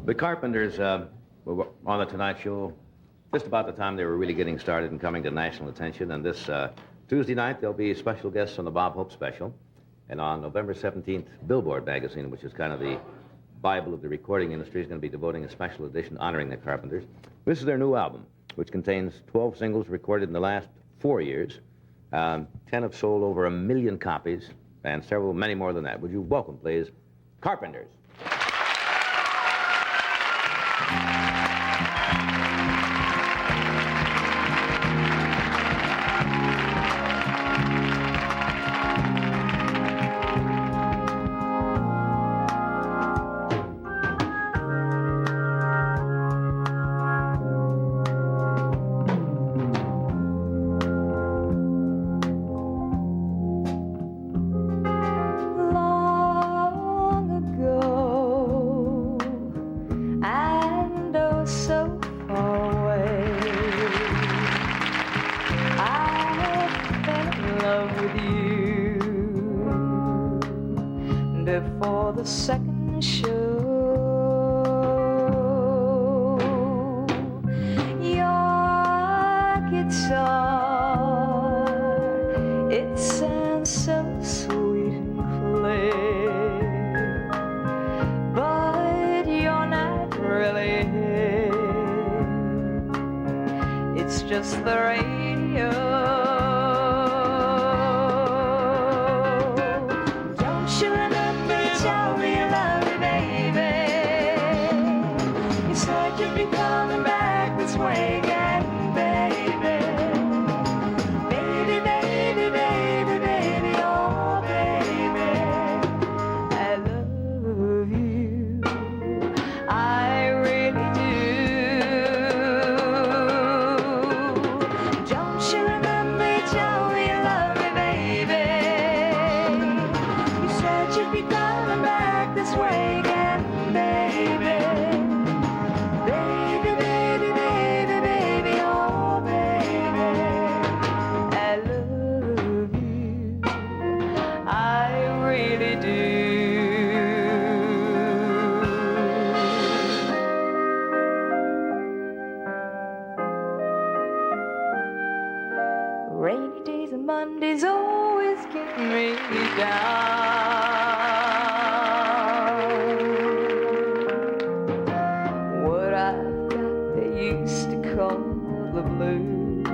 The Carpenters were on the Tonight Show just about the time they were really getting started and coming to national attention. And this Tuesday night, there'll be special guests on the Bob Hope Special. And on November 17th, Billboard magazine, which is kind of the Bible of the recording industry, is going to be devoting a special edition honoring the Carpenters. This is their new album, which contains 12 singles recorded in the last 4 years. 10 have sold over 1 million copies, and many more than that. Would you welcome, please, Carpenters? Before the second show, your guitar, it sounds so sweet and clear, but you're not really here. It's just the radio. Rainy days and Mondays always get me down. What I've got they used to call the blues.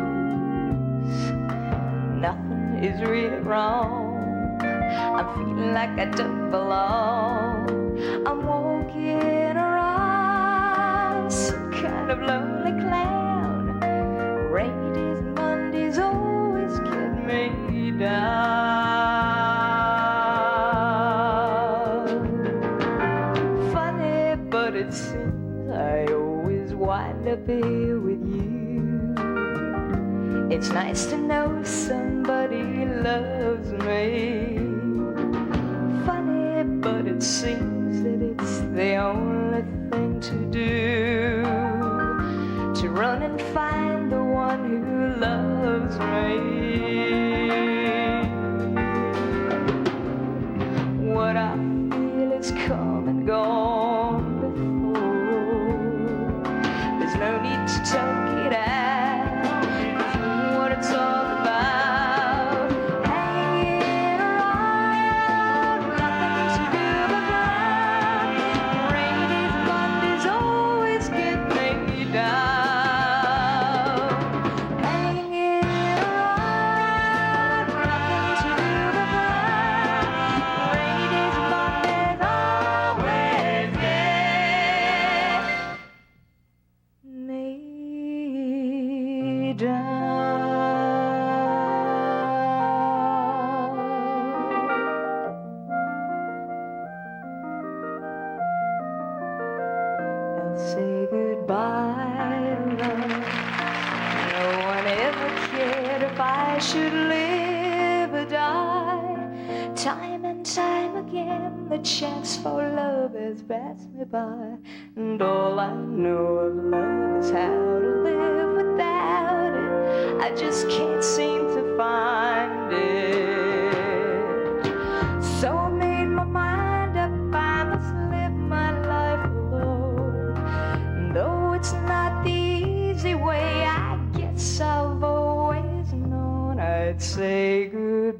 Nothing is really wrong. I'm feeling like I don't belong. I'm walking around some kind of lonely clown. Rainy days and Mondays always get me down. Funny, but it seems I always wind up here with you. It's nice to know somebody loves me. Funny, but it seems that it's the only thing to do, to run and find the one who loves me. What I feel is come and gone before. There's no need to talk it out. What it's all about, hanging around, nothing to do but run. Rainy days and Mondays always get me down. Hanging around, nothing to do but run. Rainy days and Mondays always get me down. I'll say goodbye, love. No one ever cared if I should live or die. Time and time again, the chance for love has passed me by. And all I know of love is how to live without it. I just can't seem to find it. So I made my mind up, I must live my life alone.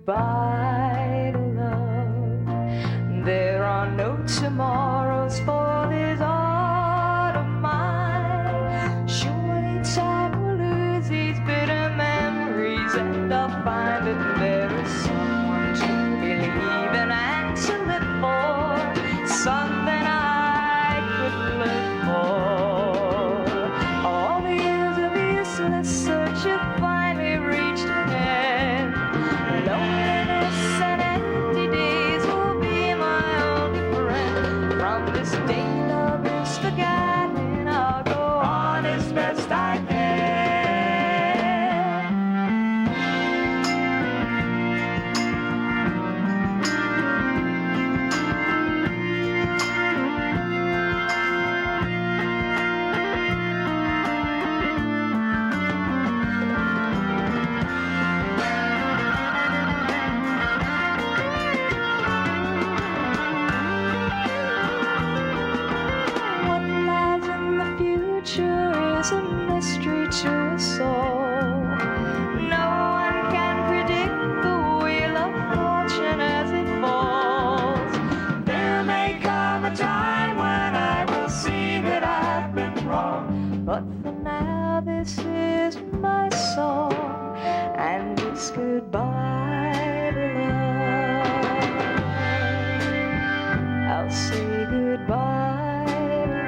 goodbye to love. There are no tomorrows for this heart of mine. Surely time will lose these bitter memories, and I'll find that there is someone to believe in and to live for, something I could live for. All the years of useless search have finally reached an end. Loneliness and empty days will be my only friend. From this day love is forgotten, I'll go on as best I can. What lies in the future is a mystery to us all. No one can predict the wheel of fortune as it falls. There may come a time when I will see that I've been wrong, but for now this is my song, and it's goodbye to love. I'll say goodbye to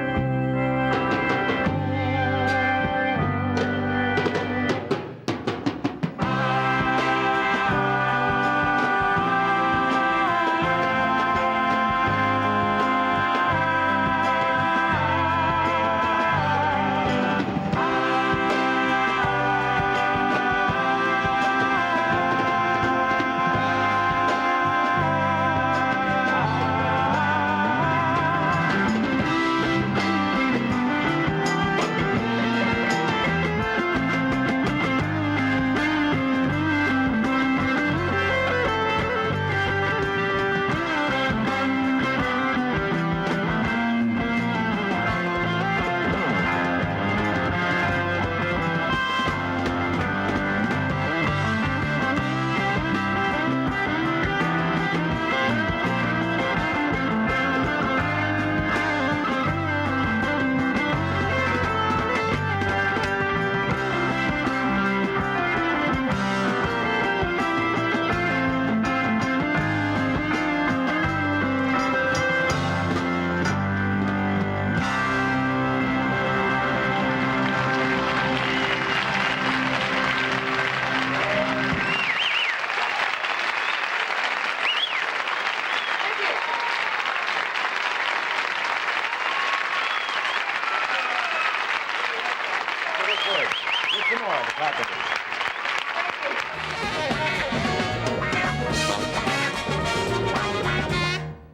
Some more of the Carpenters.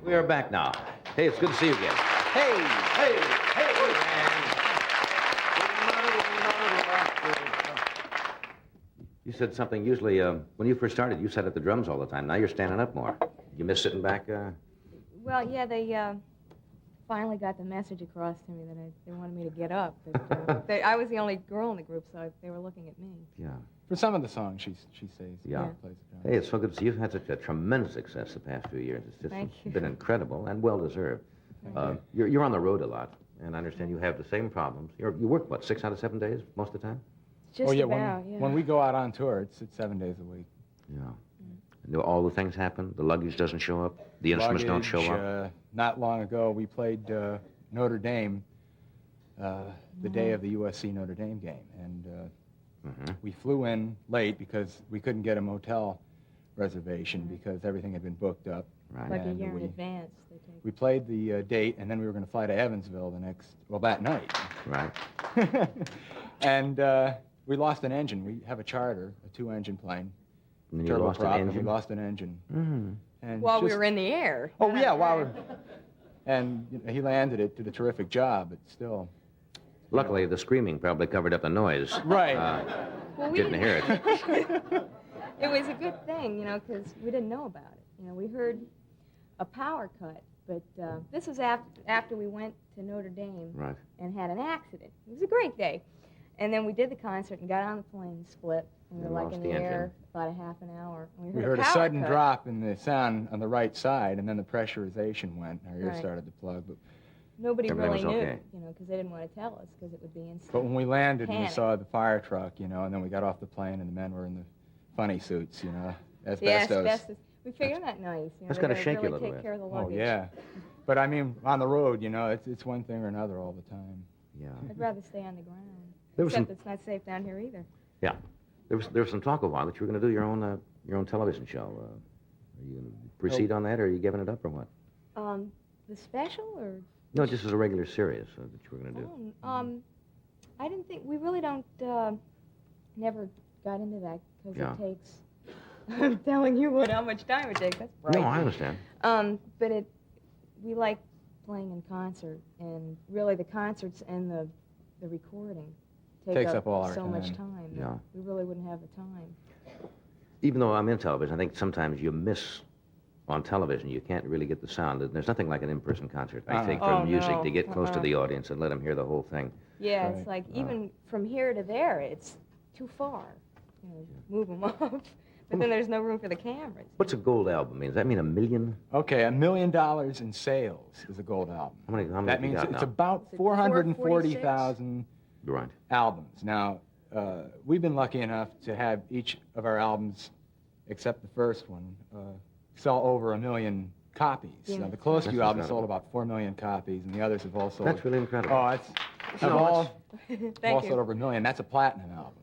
We are back now. Hey, it's good to see you again. Hey, hey, hey, You said something usually, when you first started, you sat at the drums all the time. Now you're standing up more. You miss sitting back? Well, yeah, they finally got the message across to me that they wanted me to get up. But I was the only girl in the group, so they were looking at me. Yeah. For some of the songs, she says. Yeah. Plays the drums. Hey, it's so good to see you. You've had such a tremendous success the past few years. It's just Thank you. been incredible and well-deserved. You're on the road a lot, and I understand you have the same problems. You work, what, 6 out of 7 days most of the time? Just oh, yeah, about, when we go out on tour, it's 7 days a week. Yeah. And all the things happen? The luggage doesn't show up? The instruments don't show up? Not long ago, we played Notre Dame the day of the USC Notre Dame game. And we flew in late because we couldn't get a motel reservation because everything had been booked up. Right. Like a year in advance. They take. We played the date, and then we were going to fly to Evansville that night. Right. And we lost an engine. We have a charter, a 2-engine plane. And then you lost an turboprop, engine? and we lost an engine. And While we were in the air. Oh, yeah, while we were... And he landed it, did a terrific job, but still... Luckily, the screaming probably covered up the noise. Right. Well, we Didn't hear it. It was a good thing, because we didn't know about it. We heard a power cut, but this was after we went to Notre Dame Right. and had an accident. It was a great day. And then we did the concert and got on the plane, split, And we And were like lost in the the engine. air about a half an hour. And We heard a power sudden cut. drop in the sound on the right side, and then the pressurization went. Our ears Right. started to plug. Nobody Everything really was knew, okay. you know, because they didn't want to tell us because it would be instant. But when we landed and we Panic. saw the fire truck, you know, and then we got off the plane and the men were in the funny suits, you know, Yeah, asbestos. asbestos. We figured that nice. You know, That's they're gotta gonna shake you a really little take bit. care of the Oh, luggage. yeah. But I mean, on the road, you know, it's one thing or another all the time. Yeah. I'd rather stay on the ground. There was Except some- it's not safe down here either. Yeah. There was some talk a while that you were going to do your own television show. Are you going to proceed on that, or are you giving it up, or what? The special or? No, just as a regular series that you were going to do. I didn't think, we really don't, never got into that because Yeah. it takes, I'm telling you how much time it takes, that's right. No, I understand. But we like playing in concert, and really the concerts and the recording Takes up all our so much time. time. that Yeah. We really wouldn't have the time. Even though I'm in television, I think sometimes you miss on television. You can't really get the sound. There's nothing like an in-person concert, I think, for Oh, music no. to get close to Uh-uh. the audience and let them hear the whole thing. Yeah, Right. it's like even from here to there, it's too far. You know, move them up. But then there's no room for the cameras. What's a gold album mean? Does that mean $1 million? Okay, $1 million in sales is a gold album. How many That have you means got it's now? about Is it 440,000 Right. albums. Now, we've been lucky enough to have each of our albums, except the first one, sell over 1 million copies. Yeah. Now, the Close That's View album incredible. sold about 4 million copies, and the others have all sold. That's really incredible. Oh, it's No, all Thank sold you. over 1 million. That's a platinum album.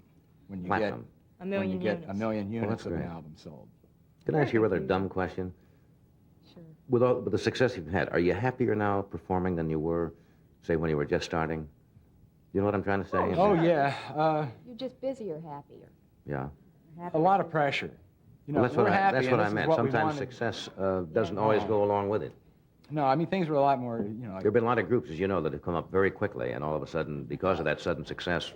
When you Platinum. A get million when you get units. 1 million units that's of an great. album sold. Can I ask you a rather confusing. dumb question? Sure. With the success you've had, are you happier now performing than you were, say, when you were just starting? You know what I'm trying to say? Oh sure. yeah, You're just busier, happier. Yeah. a lot of pressure. You know, Well, we're happy, that's and what this I is meant. what we Sometimes wanted. success doesn't always go along with it. No, I mean things were a lot more. You know, There have been a lot of groups, as you know, that have come up very quickly, and all of a sudden, because of that sudden success,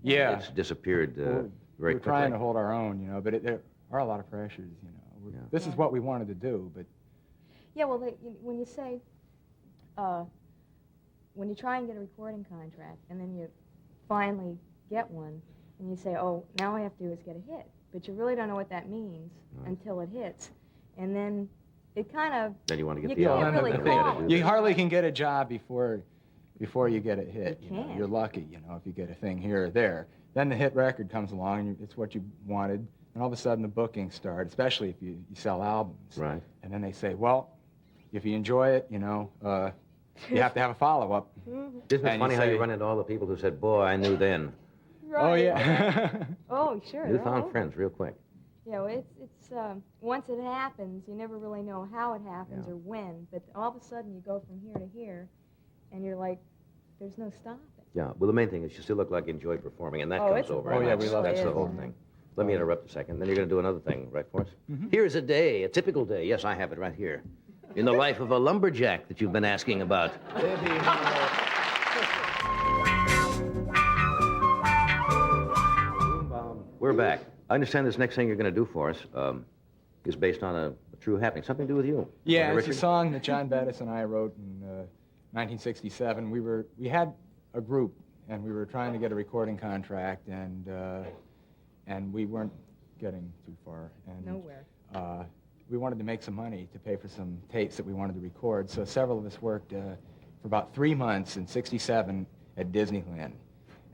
yeah. it's disappeared very we're quickly. trying to hold our own, you know, but there are a lot of pressures, you know. Yeah. This is Yeah. what we wanted to do, but Yeah, well, when you say, when you try and get a recording contract, and then you finally get one, and you say, oh, now all I have to do is get a hit. But you really don't know what that means Right. until it hits. And then it kind of, Then you want to get You the can't album. really and then call you it. do you that. hardly can get a job before you get it hit. You You know, can't. you're lucky, you know, if you get a thing here or there. Then the hit record comes along, and it's what you wanted, and all of a sudden the bookings start, especially if you sell albums. Right. And then they say, well, if you enjoy it, you know, you have to have a follow-up. Isn't it And you funny how you say- run into all the people who said, boy, I knew then. right. Oh, yeah. Oh, sure. You they're all found over. friends real quick. You know, it's once it happens, you never really know how it happens Yeah. or when, but all of a sudden you go from here to here, and you're like, there's no stopping. Yeah, well, the main thing is you still look like you enjoy performing, and that Oh, comes it's a over. Oh, and yeah, that's, we love that's the it. whole Yeah. thing. Let me interrupt a second. Then you're going to do another thing, right, for us? Here's a day, a typical day. Yes, I have it right here. In the life of a lumberjack that you've been asking about. We're back. I understand this next thing you're going to do for us is based on a true happening. Something to do with you. Yeah, Wasn't it, it's a Richard? song that John Bettis and I wrote in 1967. We had a group, and we were trying to get a recording contract, and we weren't getting too far. And, Nowhere. we wanted to make some money to pay for some tapes that we wanted to record, so several of us worked for about 3 months in '67 at Disneyland.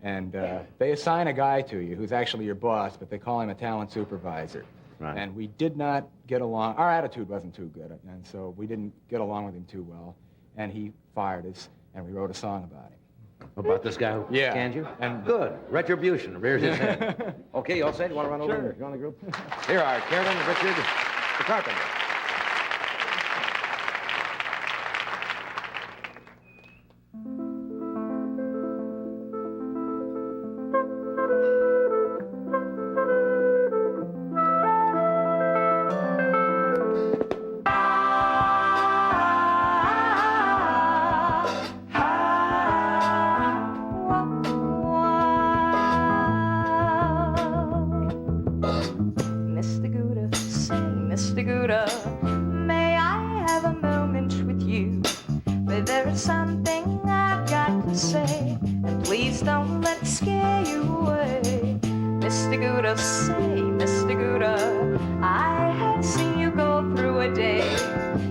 And they assign a guy to you who's actually your boss, but they call him a talent supervisor. Right. And we did not get along. Our attitude wasn't too good, and so we didn't get along with him too well. And he fired us, and we wrote a song about him. About this guy who Yeah. scanned you? And- Good. Retribution rears his head. Okay, you all set? You want to run over Sure. and join the group? Here are Karen and Richard, the Carpenter. Mr. Gouda, say, Mr. Gouda, may I have a moment with you? But there is something I've got to say, and please don't let it scare you away. Mr. Mr. Gouda, say, Mr. Gouda, I have seen you go through a day.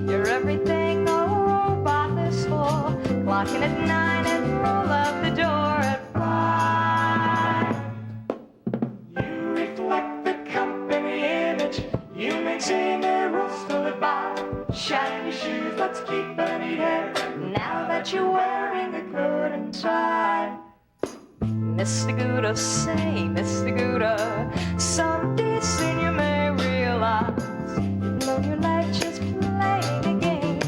You're everything a robot is for. Clocking at 9 and roll out the door at 5. You reflect the company image. You maintain the rules to live by. Shiny shoes, let's keep a neat hair. Now that you're wearing a coat and tie. Mr. Gouda, say, Mr. Gouda, someday soon you may realize you've blown your life just playing a game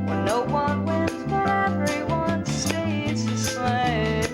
where no one wins but everyone stays the same.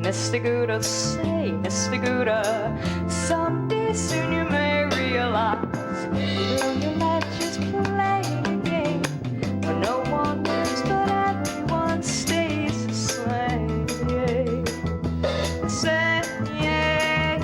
Mr. Gouda, say, Mr. Gouda, someday soon you may realize you're your life just playing a game where no one wins but everyone stays the same. Yeah. Say, yeah,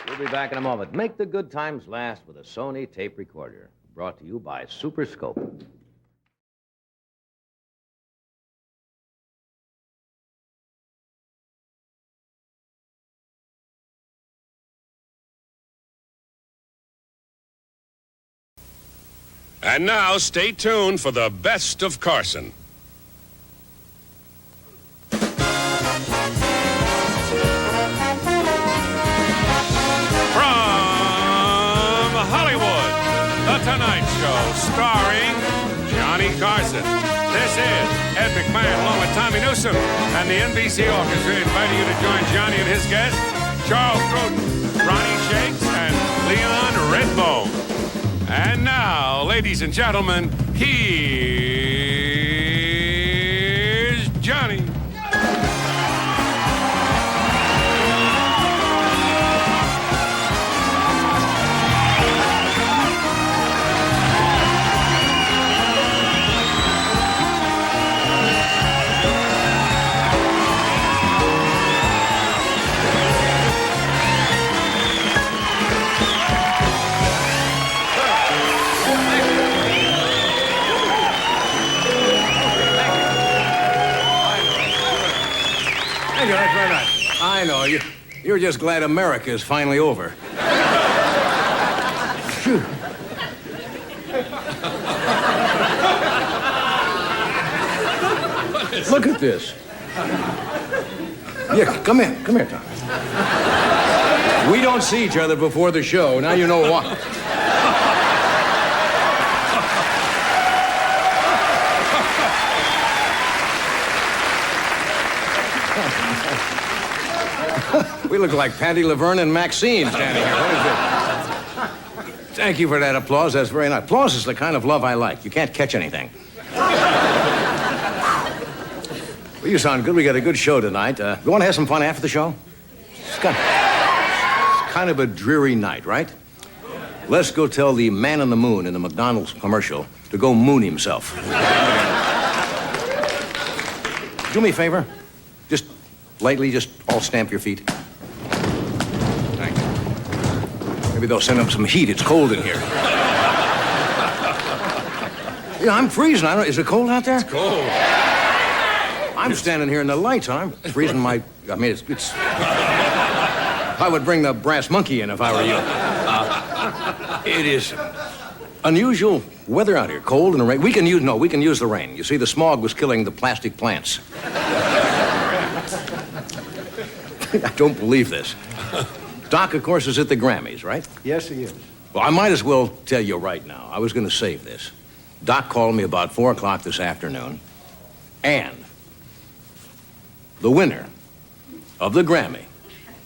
We'll be back in a moment. Make the good times last with a Sony tape recorder. Brought to you by Super Scope. And now, stay tuned for the best of Carson. From Hollywood, The Tonight Show, starring Johnny Carson. This is Ed McMahon, along with Tommy Newsom and the NBC Orchestra, inviting you to join Johnny and his guests, Charles Grodin, Ronnie Shakes, and Leon Redbone. And now, ladies and gentlemen, here's Johnny. That's very nice. I know. You're just glad America is finally over. Phew. Look at this. Yeah, come here, Tom. We don't see each other before the show. Now you know why. We look like Patty Laverne and Maxine standing here. What is it? Thank you for that applause. That's very nice. Applause is the kind of love I like. You can't catch anything. Well, you sound good. We got a good show tonight. You want to have some fun after the show? It's kind of a dreary night, right? Let's go tell the man on the moon in the McDonald's commercial to go moon himself. Do me a favor. Just lightly, just all stamp your feet. Thank you. Maybe they'll send up some heat. It's cold in here. Yeah, I'm freezing. Is it cold out there? It's cold. I'm standing here in the lights. I'm freezing my... I mean, it's... I would bring the brass monkey in if I were you. It is unusual weather out here. Cold and rain. We can use the rain. You see, the smog was killing the plastic plants. I don't believe this. Doc, of course, is at the Grammys, right? Yes, he is. Well, I might as well tell you right now. I was going to save this. Doc called me about 4 o'clock this afternoon, and the winner of the Grammy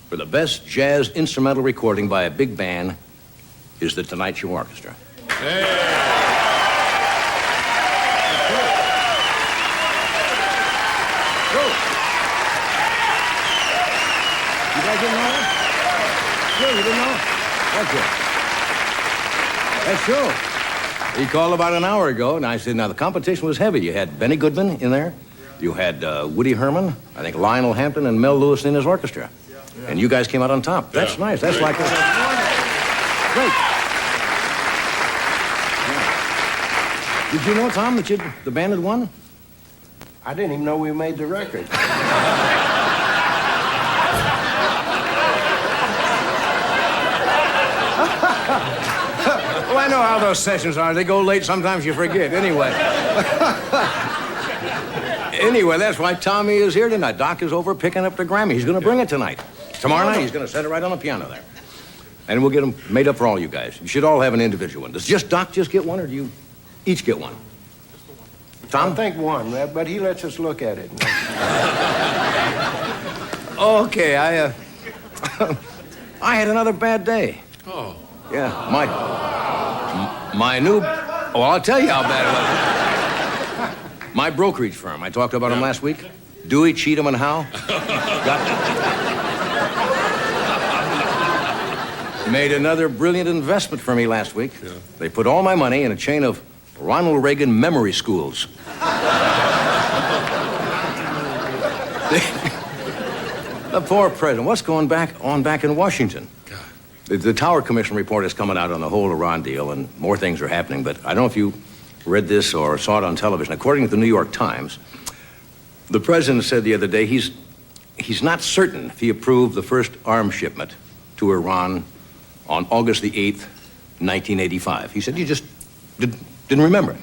for the best jazz instrumental recording by a big band is the Tonight Show Orchestra. Hey. You guys didn't know that? No, you didn't know? That's true. He called about an hour ago, and I said, now, the competition was heavy. You had Benny Goodman in there. You had Woody Herman, I think Lionel Hampton, and Mel Lewis in his orchestra. Yeah. And you guys came out on top. That's nice. That's like... Great. Yeah. Did you know, Tom, that the band had won? I didn't even know we made the record. Well, I know how those sessions are. They go late. Sometimes you forget. Anyway. Anyway, that's why Tommy is here tonight. Doc is over picking up the Grammy. He's going to bring it tonight. Tomorrow night, he's going to set it right on the piano there. And we'll get them made up for all you guys. You should all have an individual one. Does Doc just get one, or do you each get one? Tom? I think one, but he lets us look at it. Okay, I had another bad day. Oh. Yeah, my new... Oh, I'll tell you how bad it was. My brokerage firm, I talked about him last week. Dewey, Cheatham, and Howe. Made another brilliant investment for me last week. Yeah. They put all my money in a chain of Ronald Reagan memory schools. The poor president. What's going on back in Washington? The Tower Commission report is coming out on the whole Iran deal, and more things are happening, but I don't know if you read this or saw it on television. According to the New York Times, the president said the other day he's not certain if he approved the first arms shipment to Iran on August the 8th, 1985. He said he just didn't remember.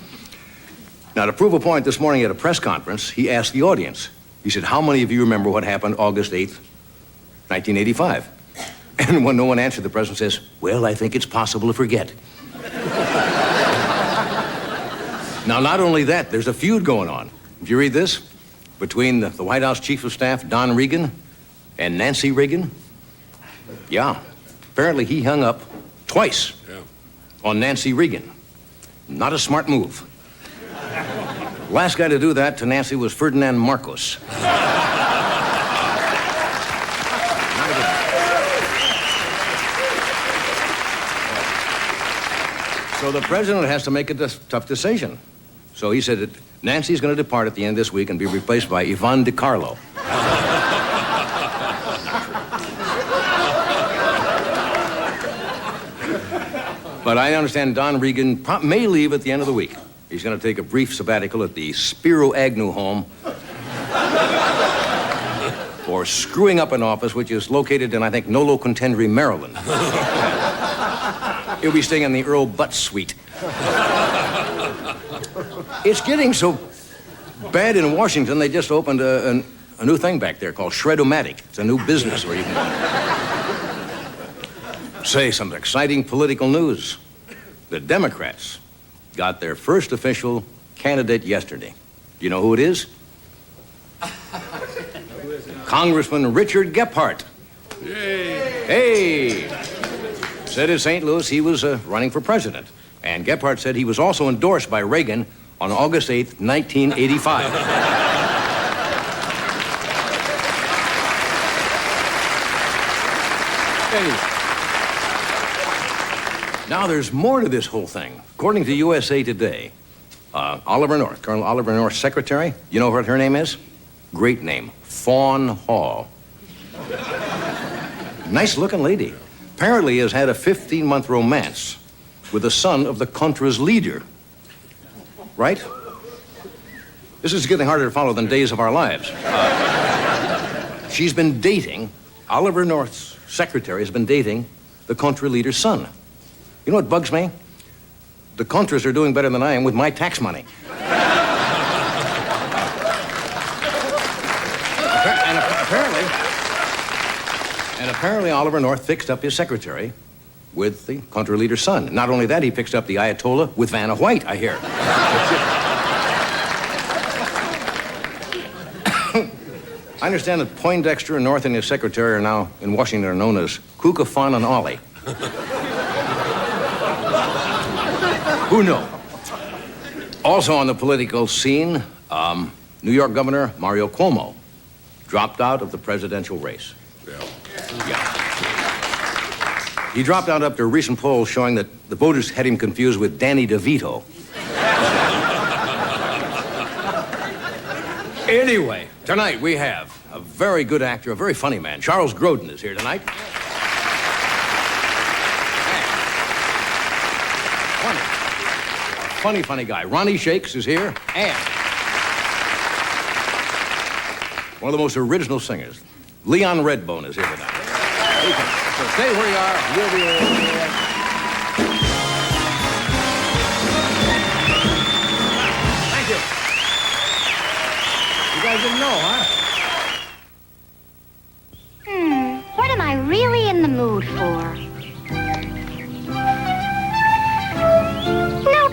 Now, to prove a point, this morning at a press conference, he asked the audience. He said, how many of you remember what happened August 8th, 1985? And when no one answered, the president says, well, I think it's possible to forget. Now, not only that, there's a feud going on. Did you read this? Between the White House Chief of Staff, Don Regan, and Nancy Reagan. Yeah. Apparently, he hung up twice on Nancy Reagan. Not a smart move. Last guy to do that to Nancy was Ferdinand Marcos. So the president has to make a tough decision. So he said that Nancy's going to depart at the end of this week and be replaced by Yvonne DiCarlo. But I understand Don Regan may leave at the end of the week. He's going to take a brief sabbatical at the Spiro Agnew home for screwing up an office which is located in, I think, Nolo Contendere, Maryland. He'll be staying in the Earl Butt Suite. It's getting so bad in Washington, they just opened a new thing back there called Shred-O-Matic. It's a new business where you can... Say, some exciting political news. The Democrats got their first official candidate yesterday. Do you know who it is? Congressman Richard Gephardt. Yay. Hey! Said in St. Louis he was running for president. And Gephardt said he was also endorsed by Reagan on August 8th, 1985. Hey. Now, there's more to this whole thing. According to USA Today, Oliver North, Colonel Oliver North's secretary, you know what her name is? Great name, Fawn Hall. Nice-looking lady. Apparently has had a 15-month romance with the son of the Contra's leader. Right? This is getting harder to follow than Days of Our Lives. She's been dating, Oliver North's secretary has been dating the Contra leader's son. You know what bugs me? The Contras are doing better than I am with my tax money. And apparently Oliver North fixed up his secretary with the Contra leader's son. Not only that, he fixed up the Ayatollah with Vanna White, I hear. I understand that Poindexter and North and his secretary are now in Washington are known as Kuka, Fawn, and Ollie. Who knows? Also on the political scene, New York Governor Mario Cuomo dropped out of the presidential race. Yeah. He dropped out after a recent poll showing that the voters had him confused with Danny DeVito. Anyway, tonight we have a very good actor, a very funny man. Charles Grodin is here tonight. Funny guy. Ronnie Shakes is here, and one of the most original singers, Leon Redbone, is here tonight. So stay where you are. We'll be right back. Thank you. You guys didn't know, huh? What am I really in the mood for? Nope.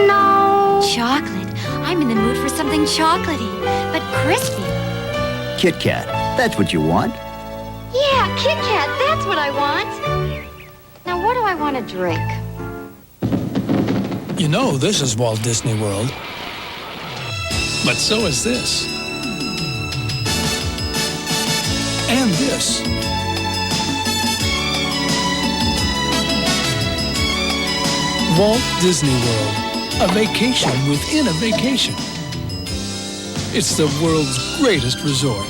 No. Chocolate. I'm in the mood for something chocolatey, but crispy. Kit Kat, that's what you want. Yeah, Kit Kat, that's what I want. Now, what do I want to drink? You know, this is Walt Disney World. But so is this. And this. Walt Disney World. A vacation within a vacation. It's the world's greatest resort.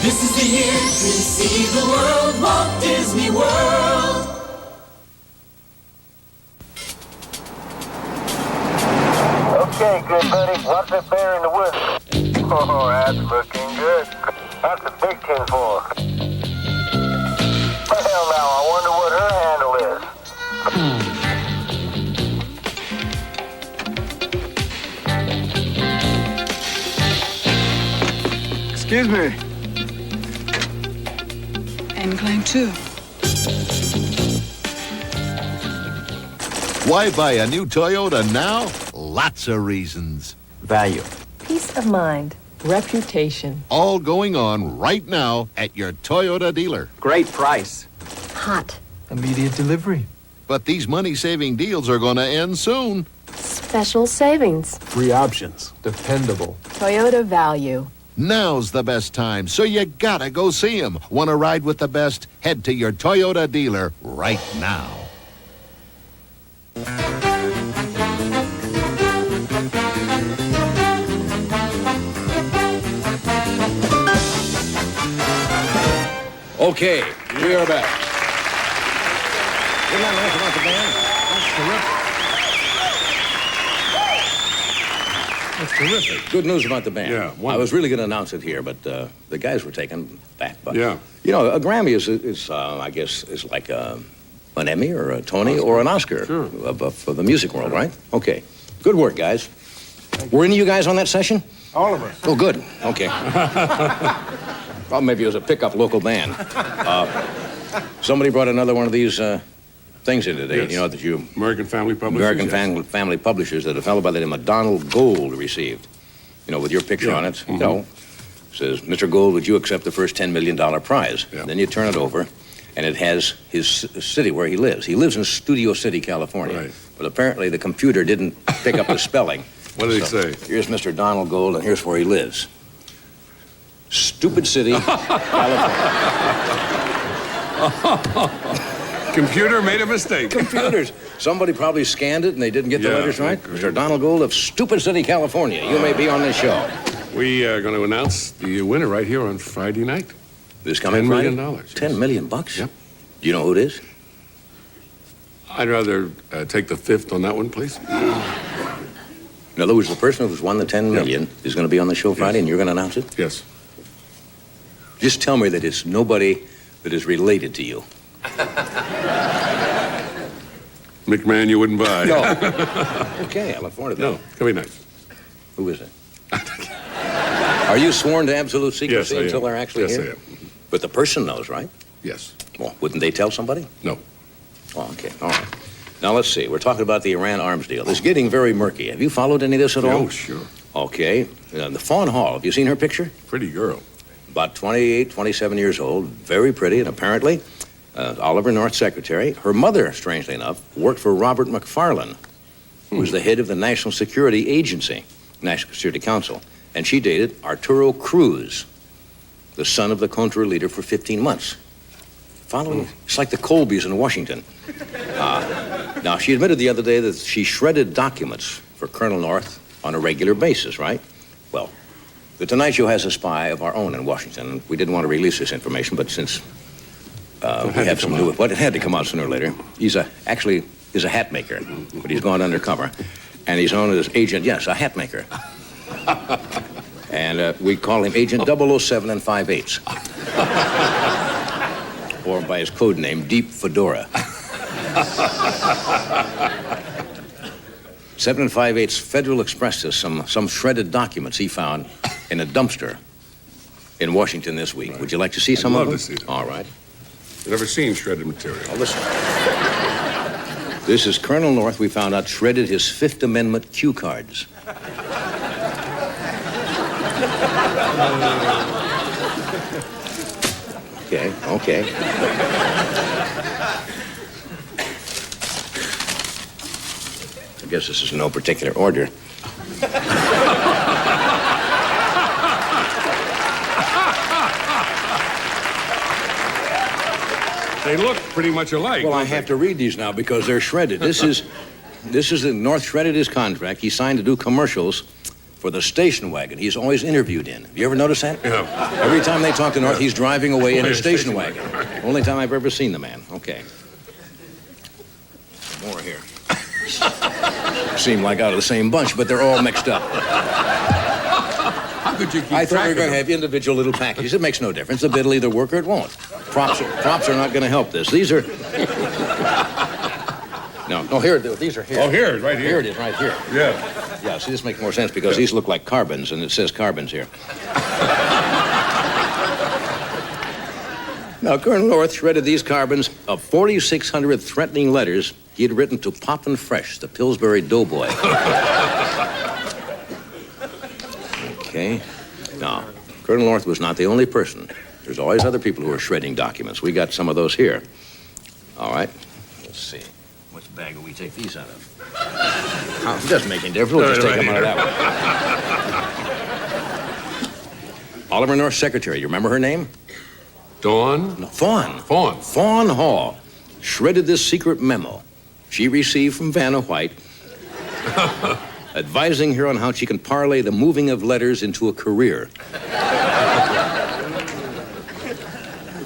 This is the year to see the world, Walt Disney World. Okay, good buddy. What's that bear in the woods? Oh, that's looking good. That's a big tin for. Well, now, I wonder what her handle is. Excuse me. Incline 2. Why buy a new Toyota now? Lots of reasons. Value. Peace of mind. Reputation. All going on right now at your Toyota dealer. Great price. Hot. Immediate delivery. But these money-saving deals are going to end soon. Special savings. Free options. Dependable. Toyota value. Now's the best time, so you gotta go see them. Want to ride with the best? Head to your Toyota dealer right now. Okay, we are back. Isn't that nice about the band? That's terrific. Good news about the band. Yeah, I was really going to announce it here, but the guys were taken back. But, Yeah. You know, a Grammy is I guess, is like an Emmy or a Tony or an Oscar for the music world, right? Okay. Good work, guys. Were any of you guys on that session? All of us. Oh, good. Okay. Well, maybe it was a pickup local band. Somebody brought another one of these things in today. Yes. You know that you American Family Publishers. American yes. Family Publishers that a fellow by the name of Donald Gold received. You know, with your picture on it. You know, says, Mr. Gold, would you accept the first $10 million prize? Yeah. Then you turn it over, and it has his city where he lives. He lives in Studio City, California. Right. But apparently the computer didn't pick up the spelling. What did he say? Here's Mr. Donald Gold, and here's where he lives. Stupid City, California. Computer made a mistake. Computers. Somebody probably scanned it and they didn't get the letters right. Mr. Donald Gold of Stupid City, California. You may be on this show. We are going to announce the winner right here on Friday night. This coming $10 Friday? million. Yes. $10 million bucks? Yep. Do you know who it is? I'd rather take the fifth on that one, please. In other words, the person who's won the $10 million is going to be on the show Friday, and you're going to announce it? Yes. Just tell me that it's nobody that is related to you. McMahon, you wouldn't buy. No. Okay, I look forward to that. No, it's going to be nice. Who is it? Are you sworn to absolute secrecy Yes, I until am. they're actually Yes, here? I am. But the person knows, right? Yes. Well, wouldn't they tell somebody? No. Oh, okay. All right. Now, let's see. We're talking about the Iran arms deal. It's getting very murky. Have you followed any of this at all? Oh, sure. Okay. The Fawn Hall, have you seen her picture? Pretty girl. About 28, 27 years old, very pretty, and apparently Oliver North's secretary. Her mother, strangely enough, worked for Robert McFarlane, who was the head of the National Security Agency, National Security Council, and she dated Arturo Cruz, the son of the Contra leader, for 15 months. Following, it's like the Colbys in Washington. Now, she admitted the other day that she shredded documents for Colonel North on a regular basis, right? Well, the Tonight Show has a spy of our own in Washington. We didn't want to release this information, but since we have some new... Well, it had to come out sooner or later. He's actually is a hat maker, but he's gone undercover. And he's known as Agent, yes, a hat maker. And we call him Agent 007 and 5/8. Or by his code name, Deep Fedora. 7 5/8 Federal Express us some shredded documents he found in a dumpster in Washington this week. Right. Would you like to see some of them? I'd love to see them. All right. I've never seen shredded material. Now listen. This is Colonel North, we found out, shredded his Fifth Amendment cue cards. Okay. I guess this is in no particular order. They look pretty much alike. Well, I have to read these now because they're shredded. This is the North shredded his contract. He signed to do commercials for the station wagon he's always interviewed in. Have you ever noticed that? Yeah. Every time they talk to North, he's driving away in a station wagon. Only time I've ever seen the man. Okay. More here. Seem like out of the same bunch, but they're all mixed up. How could you keep I thought we were track going of to have individual little packages. It makes no difference. The bid will either work or it won't. Props are not going to help this. These are... No, here, these are here. Oh, here, right here. Here it is, right here. Yeah. Yeah, see, this makes more sense because these look like carbons, and it says carbons here. Now, Colonel North shredded these carbons of 4,600 threatening letters he had written to Poppin' Fresh, the Pillsbury doughboy. Okay. Now, Colonel North was not the only person. There's always other people who are shredding documents. We got some of those here. All right. Let's see. Which bag will we take these out of? Oh, it doesn't make any difference. We'll just take them out of that one. Oliver North's secretary. You remember her name? Dawn? No, Fawn. Fawn. Fawn Hall shredded this secret memo she received from Vanna White advising her on how she can parlay the moving of letters into a career.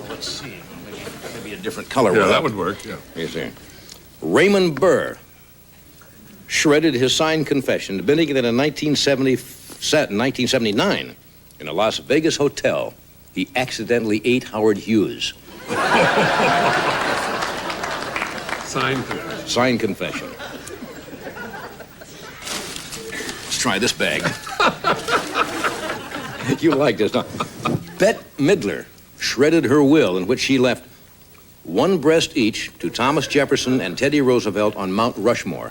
Let's see. Maybe a different color. Yeah, that would work, yeah. You see. Raymond Burr shredded his signed confession, admitting that in 1979, in a Las Vegas hotel, he accidentally ate Howard Hughes. Signed confession. Signed confession. Let's try this bag. You like this, huh? Bette Midler shredded her will in which she left one breast each to Thomas Jefferson and Teddy Roosevelt on Mount Rushmore.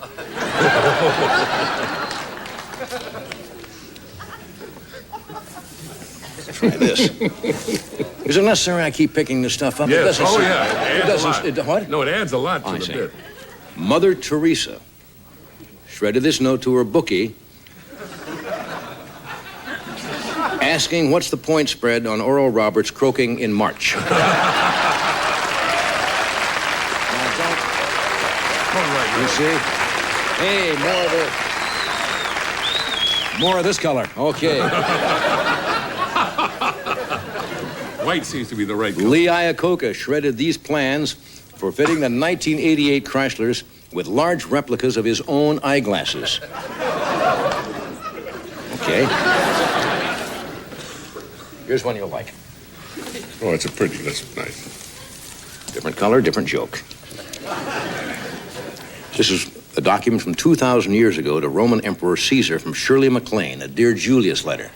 Try this. Is it necessary I keep picking this stuff up? Yes. It doesn't It adds a lot. What? No, it adds a lot to the bit. Mother Teresa shredded this note to her bookie asking what's the point spread on Oral Roberts croaking in March. You see? Hey, more of this color. Okay. White seems to be the right color. Lee Iacocca shredded these plans for fitting the 1988 Chryslers with large replicas of his own eyeglasses. Okay. Here's one you'll like. Oh, that's that's nice. Different color, different joke. This is a document from 2,000 years ago to Roman Emperor Caesar from Shirley MacLaine, a Dear Julius letter.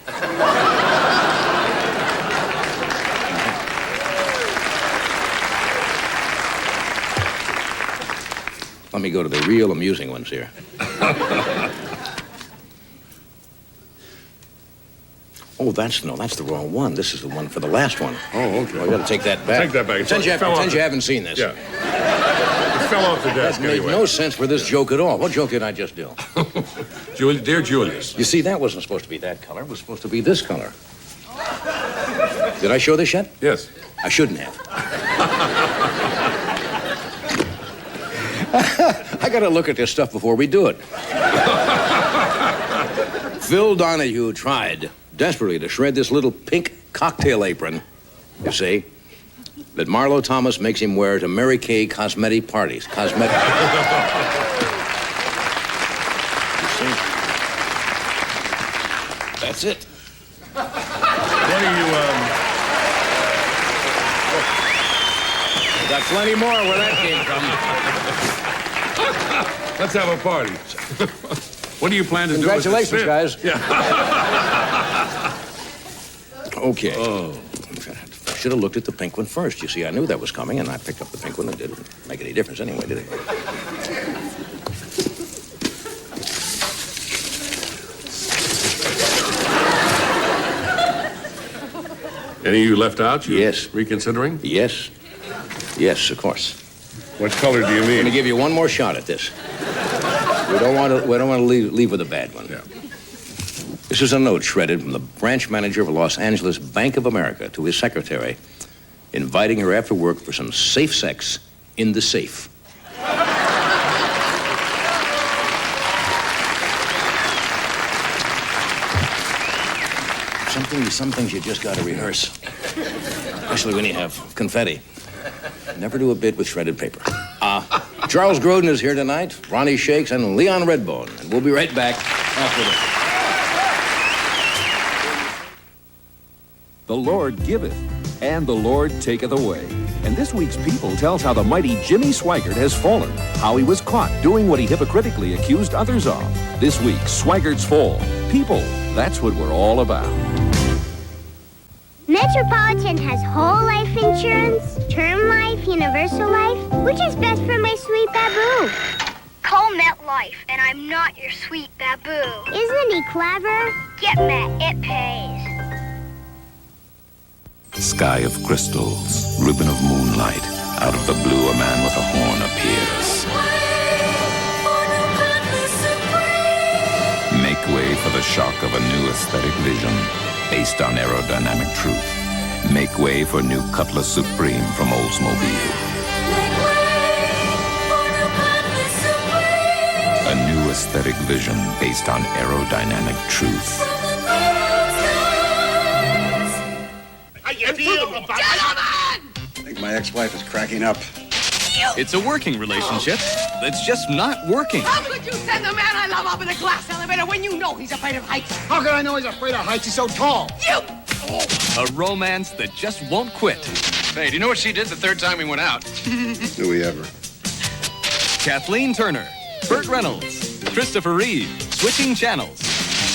Let me go to the real amusing ones here. Oh, that's the wrong one. This is the one for the last one. Oh, okay. I gotta take that back. Take that back. Pretend you haven't seen this. Yeah. It fell off the desk That made anyway. no sense for this joke at all. What joke did I just do? Dear Julius. You see, that wasn't supposed to be that color. It was supposed to be this color. Did I show this yet? Yes. I shouldn't have. I gotta look at this stuff before we do it. Phil Donahue tried desperately to shred this little pink cocktail apron, you see, that Marlo Thomas makes him wear to Mary Kay cosmetic parties. Cosmetic. You see? That's it. What do you, Got plenty more where that came from. Let's have a party. What do you plan to do? Congratulations, guys. Yeah. Okay. Oh. I should have looked at the pink one first. You see, I knew that was coming, and I picked up the pink one. It didn't make any difference anyway, did it? Any of you left out? Yes. Reconsidering? Yes. Yes, of course. What color do you mean? I'm going to give you one more shot at this. We don't want to leave with a bad one. Yeah. This is a note shredded from the branch manager of Los Angeles Bank of America to his secretary, inviting her after work for some safe sex in the safe. Some things you just got to rehearse, especially when you have confetti. Never do a bit with shredded paper. Charles Grodin is here tonight, Ronnie Shakes, and Leon Redbone. And we'll be right back after this. The Lord giveth, and the Lord taketh away. And this week's People tells how the mighty Jimmy Swaggart has fallen, how he was caught doing what he hypocritically accused others of. This week, Swaggart's Fall. People, that's what we're all about. Metropolitan has whole life insurance, term life, universal life. Which is best for my sweet baboo? Call MetLife, and I'm not your sweet baboo. Isn't he clever? Get Met, it pays. Sky of crystals, ribbon of moonlight. Out of the blue, a man with a horn appears. Make way for the shock of a new aesthetic vision based on aerodynamic truth. Make way for new Cutlass Supreme from Oldsmobile. A new aesthetic vision based on aerodynamic truth. I think my ex-wife is cracking up. you! It's a working relationship that's just not working. How could you send the man I love up in a glass elevator when you know he's afraid of heights? How could I know he's afraid of heights? He's so tall. You! A romance that just won't quit. Hey, do you know what she did the third time we went out? Do we ever? Kathleen Turner, Burt Reynolds, Christopher Reeve, switching channels.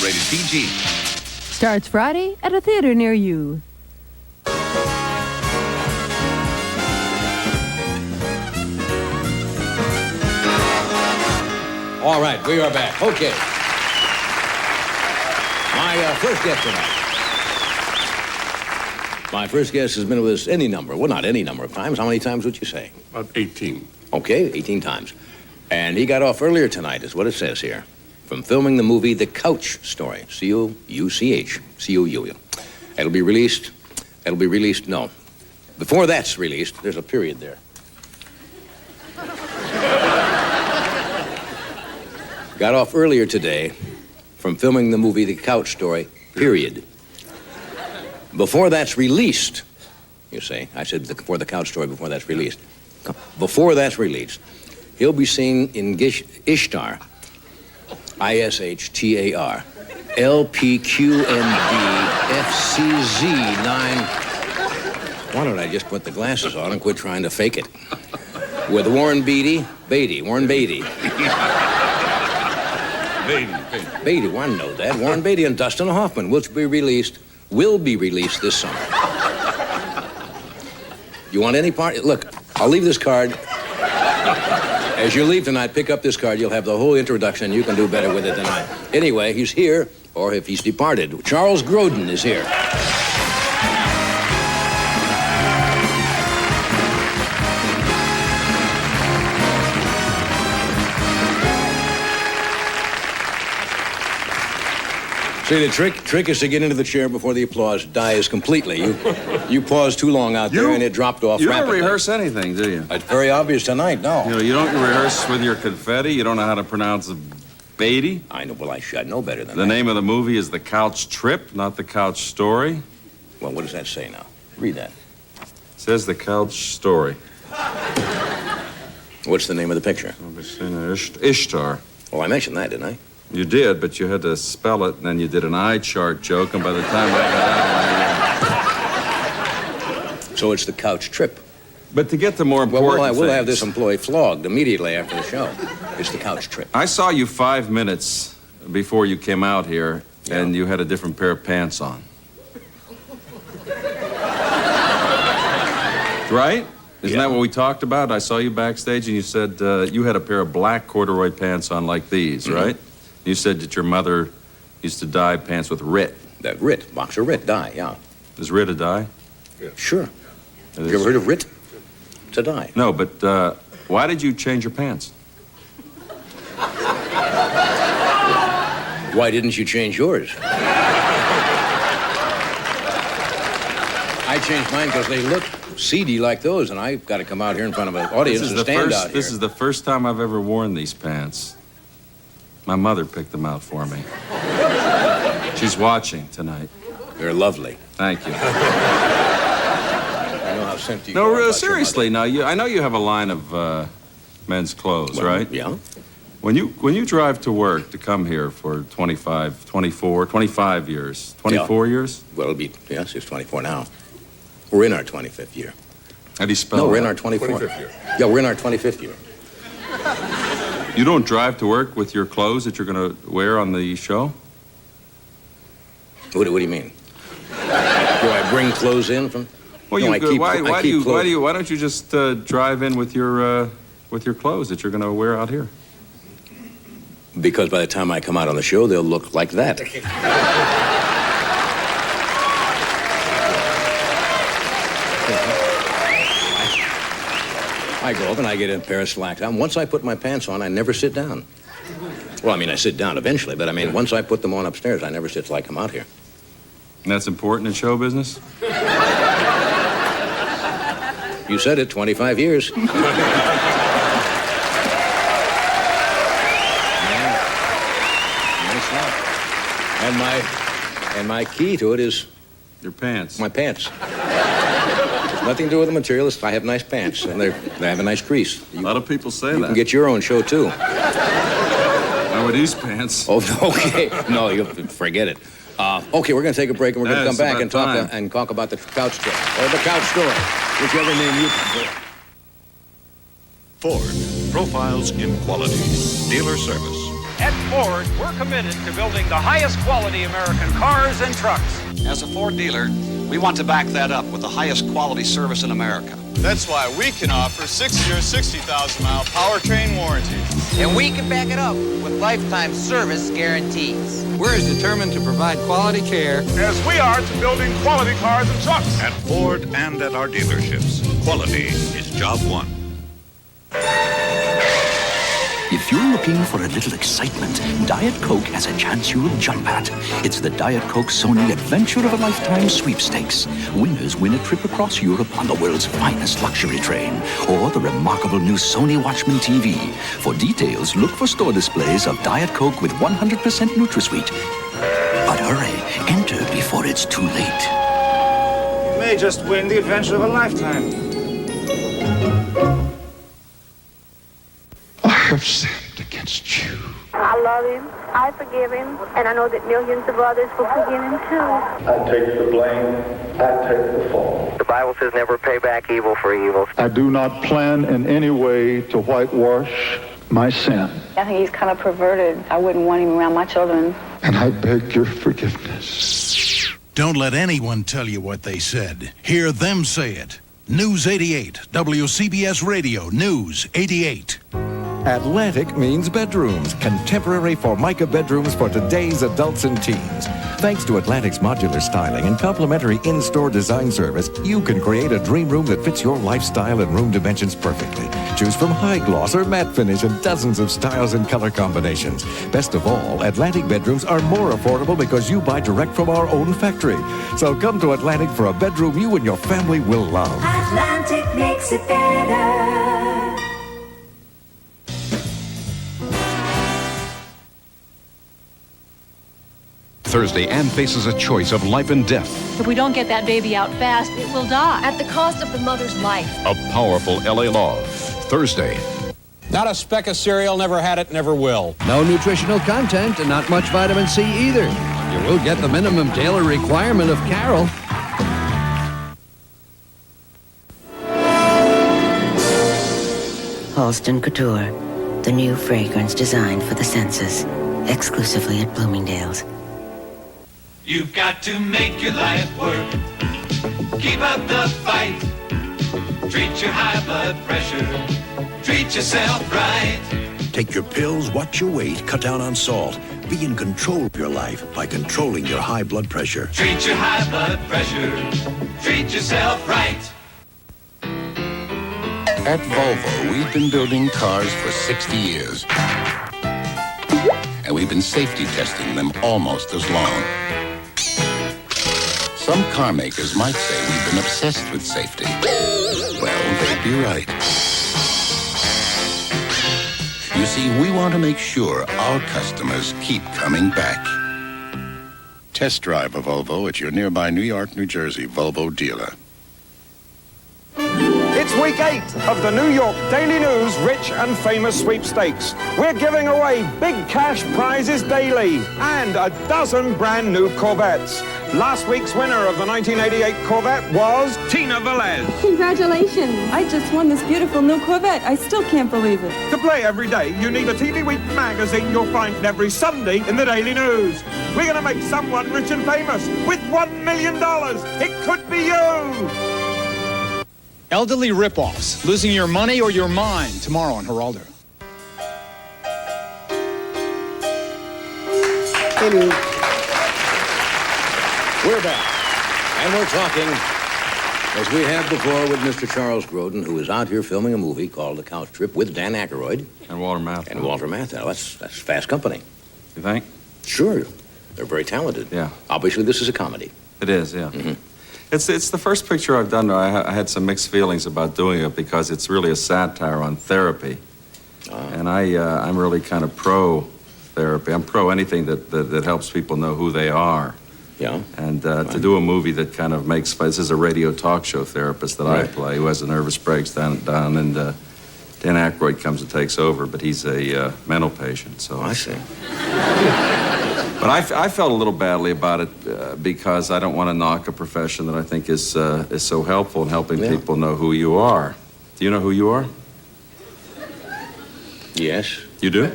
Rated PG. Starts Friday at a theater near you. All right, we are back. Okay. My first guest tonight. My first guest has been with us any number. Well, not any number of times. How many times would you say? About 18. Okay, 18 times. And he got off earlier tonight, is what it says here, from filming the movie The Couch Story. C-O-U-C-H. C-O-U. It'll be released, no. Before that's released, there's a period there. Got off earlier today from filming the movie The Couch Story, period. Before that's released, you see, I said before The Couch Story, before that's released. Before that's released, he'll be seen in Ishtar, I-S-H-T-A-R, L-P-Q-N-D-F-C-Z-9. Why don't I just put the glasses on and quit trying to fake it? With Warren Beatty. Beatty, well, I know that. Warren Beatty and Dustin Hoffman, will be released this summer. You want any part? Look, I'll leave this card. As you leave tonight, pick up this card. You'll have the whole introduction. You can do better with it than I. Anyway, he's here, or if he's departed, Charles Grodin is here. See, the trick is to get into the chair before the applause dies completely. You paused too long out there, and it dropped off You rapidly. don't rehearse anything, do you? It's very obvious tonight, no. You don't rehearse with your confetti? You don't know how to pronounce Beatty? I know. Well, I should know better than that. The name of the movie is The Couch Trip, not The Couch Story. Well, what does that say now? Read that. It says The Couch Story. What's the name of the picture? Ishtar. Oh, I mentioned that, didn't I? You did, but you had to spell it, and then you did an eye chart joke, and by the time I got out, So it's The Couch Trip. But to get to more important Well, we'll have things. this employee flogged immediately after the show. It's The Couch Trip. I saw you 5 minutes before you came out here, and you had a different pair of pants on. Right? Isn't that what we talked about? I saw you backstage, and you said you had a pair of black corduroy pants on like these, right? You said that your mother used to dye pants with Rit. That Rit, boxer Rit, dye, yeah. Is Rit a dye? Yeah. Sure. Have you ever heard of Rit? It's a dye. No, but why did you change your pants? Why didn't you change yours? I changed mine because they look seedy like those, and I've got to come out here in front of an audience and stand out here. This is the first time I've ever worn these pants. My mother picked them out for me. She's watching tonight. They're lovely. Thank you. I know how sent you. No, seriously. Now, I know you have a line of men's clothes, right? Yeah. When you drive to work to come here for 25 years, 24 years? Well, it'll be, yes, it's 24 now. We're in our 25th year. How do you spell No, we're in that? our 24th. 25th year. Yeah, we're in our 25th year. You don't drive to work with your clothes that you're going to wear on the show? What do you mean? Do I bring clothes in from? Well, no, why don't you just drive in with your clothes that you're going to wear out here? Because by the time I come out on the show, they'll look like that. I go up and I get a pair of slacks on. Once I put my pants on, I never sit down. Well, I mean, I sit down eventually, but I mean, once I put them on upstairs, I never sit till I come out here. And that's important in show business? You said it, 25 years. And my key to it is your pants. My pants. Nothing to do with the materials. I have nice pants, and they have a nice crease. A lot of people say You that. can get your own show, too. Not with these pants. Oh, okay. No, you forget it. Okay, we're going to take a break, and we're going to come back and talk about the couch trip, or the couch story, whichever name you prefer. Ford profiles in quality. Dealer service. At Ford, we're committed to building the highest quality American cars and trucks. As a Ford dealer, we want to back that up with the highest quality service in America. That's why we can offer 6-year, 60,000-mile powertrain warranties. And we can back it up with lifetime service guarantees. We're as determined to provide quality care as we are to building quality cars and trucks. At Ford and at our dealerships, quality is job one. If you're looking for a little excitement, Diet Coke has a chance you'll jump at. It's the Diet Coke Sony Adventure of a Lifetime Sweepstakes. Winners win a trip across Europe on the world's finest luxury train, or the remarkable new Sony Watchman TV. For details, look for store displays of Diet Coke with 100% NutraSweet. But hurry, enter before it's too late. You may just win the adventure of a lifetime. I have sinned against you. I love him, I forgive him, and I know that millions of others will forgive him too. I take the blame, I take the fall. The Bible says never pay back evil for evil. I do not plan in any way to whitewash my sin. I think he's kind of perverted. I wouldn't want him around my children. And I beg your forgiveness. Don't let anyone tell you what they said. Hear them say it. News 88, WCBS Radio, News 88. Atlantic means bedrooms. Contemporary Formica bedrooms for today's adults and teens. Thanks to Atlantic's modular styling and complimentary in-store design service, you can create a dream room that fits your lifestyle and room dimensions perfectly. Choose from high gloss or matte finish and dozens of styles and color combinations. Best of all, Atlantic bedrooms are more affordable because you buy direct from our own factory. So come to Atlantic for a bedroom you and your family will love. Atlantic makes it better. Thursday, Anne faces a choice of life and death. If we don't get that baby out fast, it will die. At the cost of the mother's life. A powerful LA law. Thursday. Not a speck of cereal, never had it, never will. No nutritional content and not much vitamin C either. You will get the minimum daily requirement of Carol. Halston Couture, the new fragrance designed for the senses, exclusively at Bloomingdale's. You've got to make your life work. Keep up the fight. Treat your high blood pressure. Treat yourself right. Take your pills, watch your weight, cut down on salt. Be in control of your life by controlling your high blood pressure. Treat your high blood pressure. Treat yourself right. At Volvo, we've been building cars for 60 years. And we've been safety testing them almost as long. Some car makers might say we've been obsessed with safety. Well, they'd be right. You see, we want to make sure our customers keep coming back. Test drive a Volvo at your nearby New York, New Jersey Volvo dealer. It's week 8 of the New York Daily News Rich and Famous Sweepstakes. We're giving away big cash prizes daily and a dozen brand new Corvettes. Last week's winner of the 1988 Corvette was Tina Velez. Congratulations. I just won this beautiful new Corvette. I still can't believe it. To play every day, you need a TV Week magazine you'll find every Sunday in the Daily News. We're going to make someone rich and famous with $1 million. It could be you. Elderly ripoffs. Losing your money or your mind. Tomorrow on Geraldo. We're back, and we're talking, as we have before, with Mr. Charles Grodin, who is out here filming a movie called The Couch Trip with Dan Aykroyd. And Walter Matthau. And Walter Matthau. That's fast company. You think? Sure. They're very talented. Yeah. Obviously, this is a comedy. It is, yeah. Mm-hmm. It's the first picture I've done. I had some mixed feelings about doing it because it's really a satire on therapy. And I'm really kind of pro-therapy. I'm pro anything that helps people know who they are. Yeah. And to do a movie that kind of makes... This is a radio talk show therapist that I play who has a nervous breakdown, and Dan Aykroyd comes and takes over, but he's a mental patient, so... I see. But I felt a little badly about it because I don't want to knock a profession that I think is so helpful in helping people know who you are. Do you know who you are? Yes. You do?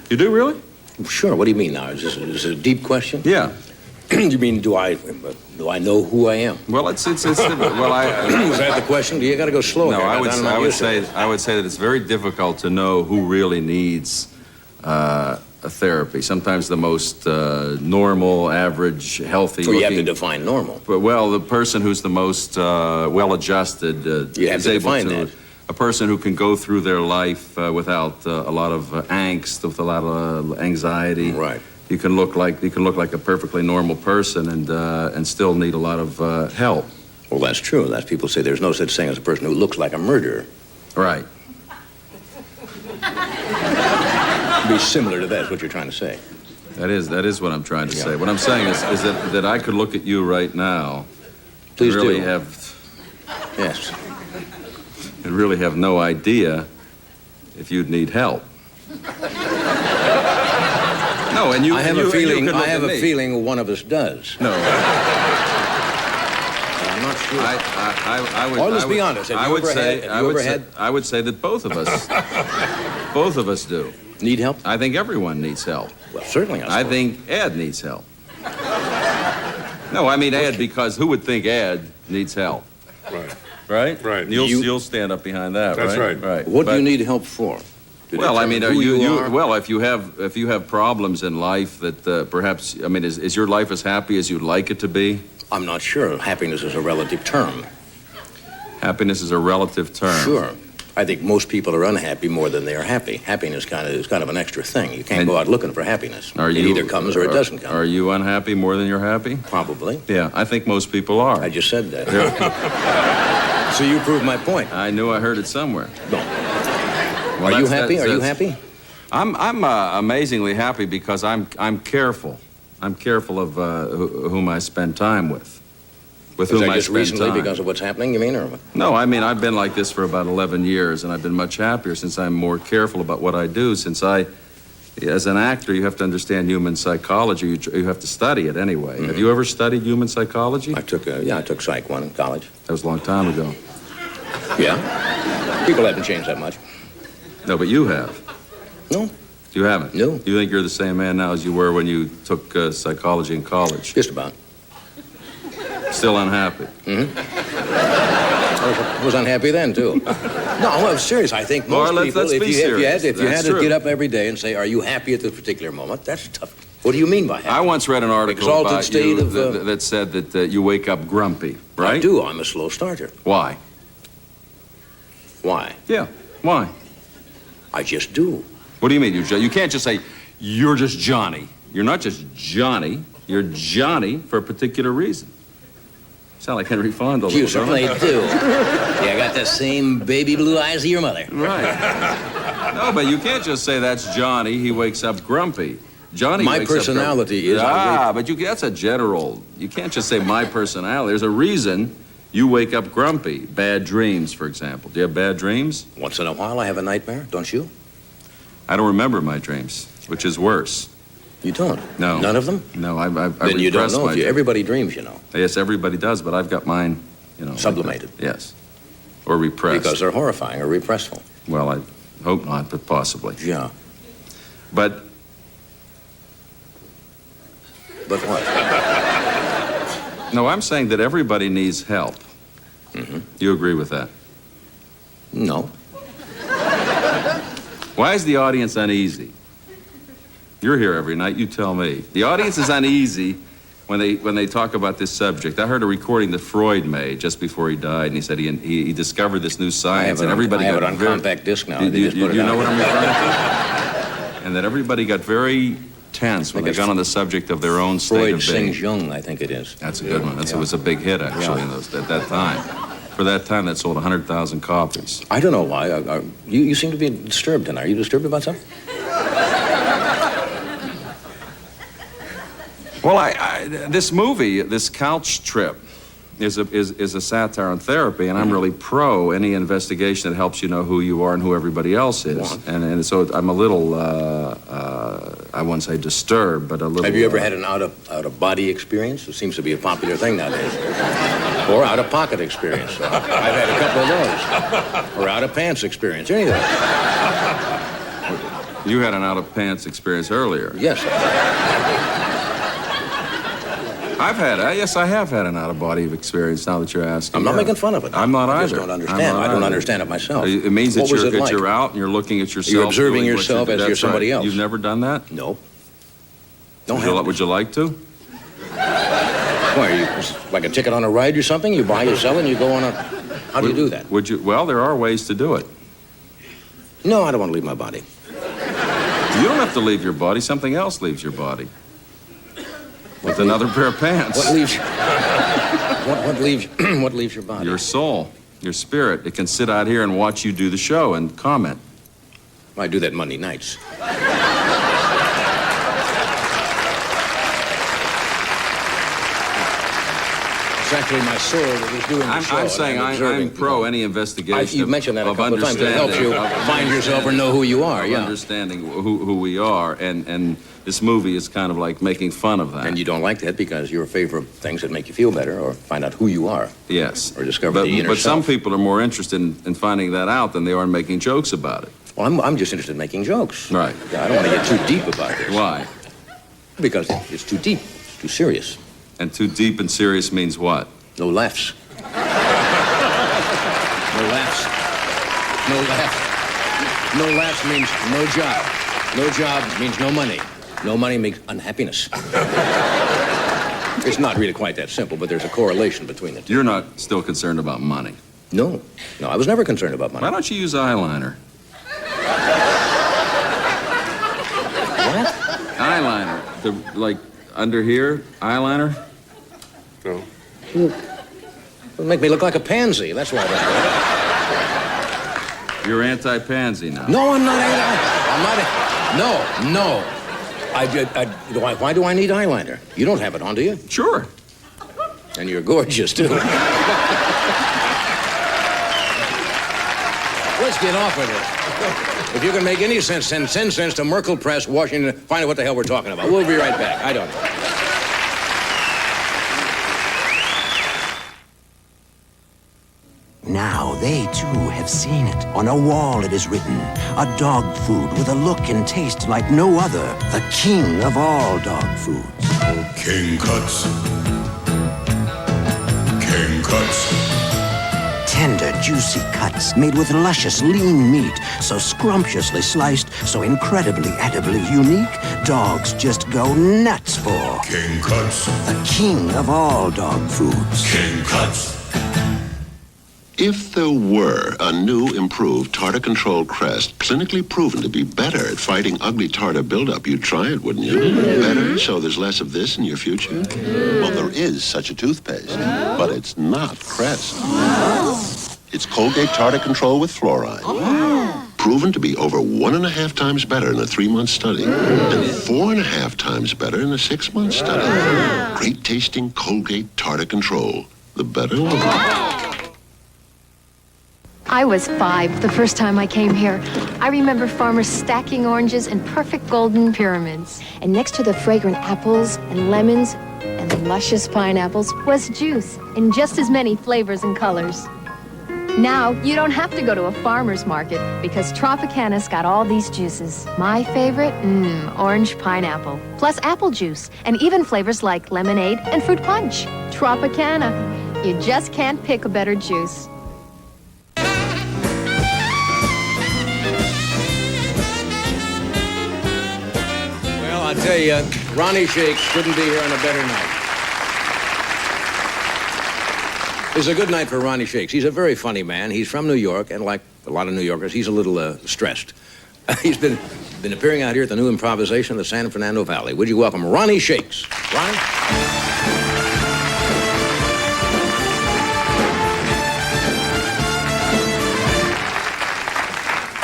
You do, really? Sure. What do you mean now? Is this a deep question? Yeah. You mean, do I know who I am? Well, it's well, Was that the question? You got to go slow. No, here. I would say that it's very difficult to know who really needs a therapy. Sometimes the most normal, average, healthy. So you have to define normal. Well, the person who's the most well-adjusted you have is to able define to. that. A person who can go through their life without a lot of angst, with a lot of anxiety. Right. You can look like a perfectly normal person and still need a lot of help. Well, that's true. That's people say there's no such thing as a person who looks like a murderer. Right. Be similar to that is what you're trying to say. That is what I'm trying to say. What I'm saying is that I could look at you right now. Please and really do. Yes. And really have no idea if you'd need help. No, and you. I have and a you, feeling. And you I have a me. feeling one of us does. No. I'm not sure. I would. Well, let's be honest. Have you ever had? I would say that both of us do. Need help? I think everyone needs help. Well, certainly. I think Ed needs help. No, I mean Ed because who would think Ed needs help? Right. Right? Right. You'll stand up behind that, That's right? right. Right. What do you need help for? Well, I mean, are you well, if you have problems in life that perhaps, I mean, is your life as happy as you'd like it to be? I'm not sure. Happiness is a relative term. Happiness is a relative term.Ure. I think most people are unhappy more than they are happy. Happiness is kind of an extra thing. You can't go out looking for happiness. It either comes or it doesn't come. Are you unhappy more than you're happy? Probably. Yeah, I think most people are. I just said that. So you proved my point. I knew I heard it somewhere. No. Well, are you happy? Are you happy? I'm amazingly happy because I'm careful. I'm careful of whom I spend time with. With whom I just spend recently time. Because of what's happening, you mean? Or what? No, I mean, I've been like this for about 11 years, and I've been much happier since I'm more careful about what I do. Since as an actor, you have to understand human psychology. You have to study it anyway. Mm-hmm. Have you ever studied human psychology? I took Psych 1 in college. That was a long time ago. Yeah. People haven't changed that much. No, but you have. No. You haven't? No. You think you're the same man now as you were when you took psychology in college? Just about. Still unhappy? Mm-hmm. I was unhappy then, too. No, I'm serious. I think most people, if you had to get up every day and say, are you happy at this particular moment, that's tough. What do you mean by happy? I once read an article about you that said that you wake up grumpy, right? I do. I'm a slow starter. Why? Why? Yeah, why? I just do. What do you mean? You can't just say, you're just Johnny. You're not just Johnny. You're Johnny for a particular reason. Sound like Henry Fonda. You certainly do. Yeah, I got the same baby blue eyes of your mother. Right. No, but you can't just say that's Johnny. He wakes up grumpy. Johnny my wakes personality up grumpy. is... but that's a general. You can't just say my personality. There's a reason you wake up grumpy. Bad dreams, for example. Do you have bad dreams? Once in a while I have a nightmare, don't you? I don't remember my dreams, which is worse. You don't? No. None of them? No, I then you don't know. Everybody dreams, you know. Yes, everybody does, but I've got mine, sublimated. Yes. Or repressed. Because they're horrifying or repressful. Well, I hope not, but possibly. Yeah. But what? No, I'm saying that everybody needs help. Mm-hmm. You agree with that? No. Why is the audience uneasy? You're here every night, you tell me. The audience is uneasy when they talk about this subject. I heard a recording that Freud made just before he died, and he said he discovered this new science, and everybody I have it on compact disc now. You know what I'm referring to? And that everybody got very tense when they got on the subject of their own state of being. Freud sings Jung, I think it is. That's a good one. It was a big hit, actually, at that time. For that time, that sold 100,000 copies. I don't know why. You seem to be disturbed tonight. Are you disturbed about something? Well, this movie, this couch trip, is a satire on therapy, and I'm really pro any investigation that helps you know who you are and who everybody else is. And so I'm a little, I wouldn't say disturbed, but a little... Have you ever had an out-of-body experience? It seems to be a popular thing nowadays. Or out-of-pocket experience. I've had a couple of those. Or out-of-pants experience, any of those. You had an out-of-pants experience earlier. Yes. I have had an out-of-body experience now that you're asking. I'm not making fun of it. I'm not either. I just don't understand. I don't understand it myself. It means that like? you're out and you're looking at yourself. You're observing yourself as you're somebody else. You've never done that? No. Would you like to? Why, are you like a ticket on a ride or something? You buy, you sell, and you go on a... How do you do that? Would you? Well, there are ways to do it. No, I don't want to leave my body. You don't have to leave your body. Something else leaves your body. With another pair of pants. What leaves... what leaves your body? Your soul, your spirit. It can sit out here and watch you do the show and comment. I do that Monday nights. It's actually my soul that is doing the show. I'm saying I'm pro any investigation. You mentioned that a couple of times. It helps you find yourself or know who you are. Yeah. Understanding who we are, and this movie is kind of like making fun of that. And you don't like that because you're in favor of things that make you feel better or find out who you are. Yes. Or discover the inner But self. some people are more interested in finding that out than they are in making jokes about it. Well, I'm just interested in making jokes. Right. Yeah, I don't want to get too deep about this. Why? Because it's too deep, it's too serious. And too deep and serious means what? No laughs. No laughs. No laughs. No laughs means no job. No job means no money. No money means unhappiness. It's not really quite that simple, but there's a correlation between the two. You're not still concerned about money? No. No, I was never concerned about money. Why don't you use eyeliner? What? Eyeliner. Like under here, eyeliner? No. It'll make me look like a pansy. That's why. You're anti-pansy now. No, I'm not. No. Why do I need eyeliner? You don't have it on, do you? Sure. And you're gorgeous, too. Let's get off of it. If you can make any sense, send sense to Merkel Press, Washington, find out what the hell we're talking about. We'll be right back. I don't know. Now they, too, have seen it. On a wall it is written, a dog food with a look and taste like no other. The king of all dog foods. King Cuts. King Cuts. Tender, juicy cuts made with luscious, lean meat, so scrumptiously sliced, so incredibly edibly unique, dogs just go nuts for. King Cuts. The king of all dog foods. King Cuts. If there were a new, improved tartar control crest clinically proven to be better at fighting ugly tartar buildup, you'd try it, wouldn't you? Better, so there's less of this in your future? Well, there is such a toothpaste, but it's not Crest. It's Colgate Tartar Control with fluoride. Proven to be over 1.5 times better in a 3-month study and 4.5 times better in a 6-month study. Great tasting Colgate Tartar Control. The better one. I was 5 the first time I came here. I remember farmers stacking oranges in perfect golden pyramids. And next to the fragrant apples and lemons and the luscious pineapples was juice in just as many flavors and colors. Now, you don't have to go to a farmer's market because Tropicana's got all these juices. My favorite, orange pineapple, plus apple juice, and even flavors like lemonade and fruit punch. Tropicana. You just can't pick a better juice. I tell you, Ronnie Shakes couldn't be here on a better night. It's a good night for Ronnie Shakes. He's a very funny man. He's from New York, and like a lot of New Yorkers, he's a little stressed. He's been appearing out here at the new improvisation of the San Fernando Valley. Would you welcome Ronnie Shakes? Ronnie?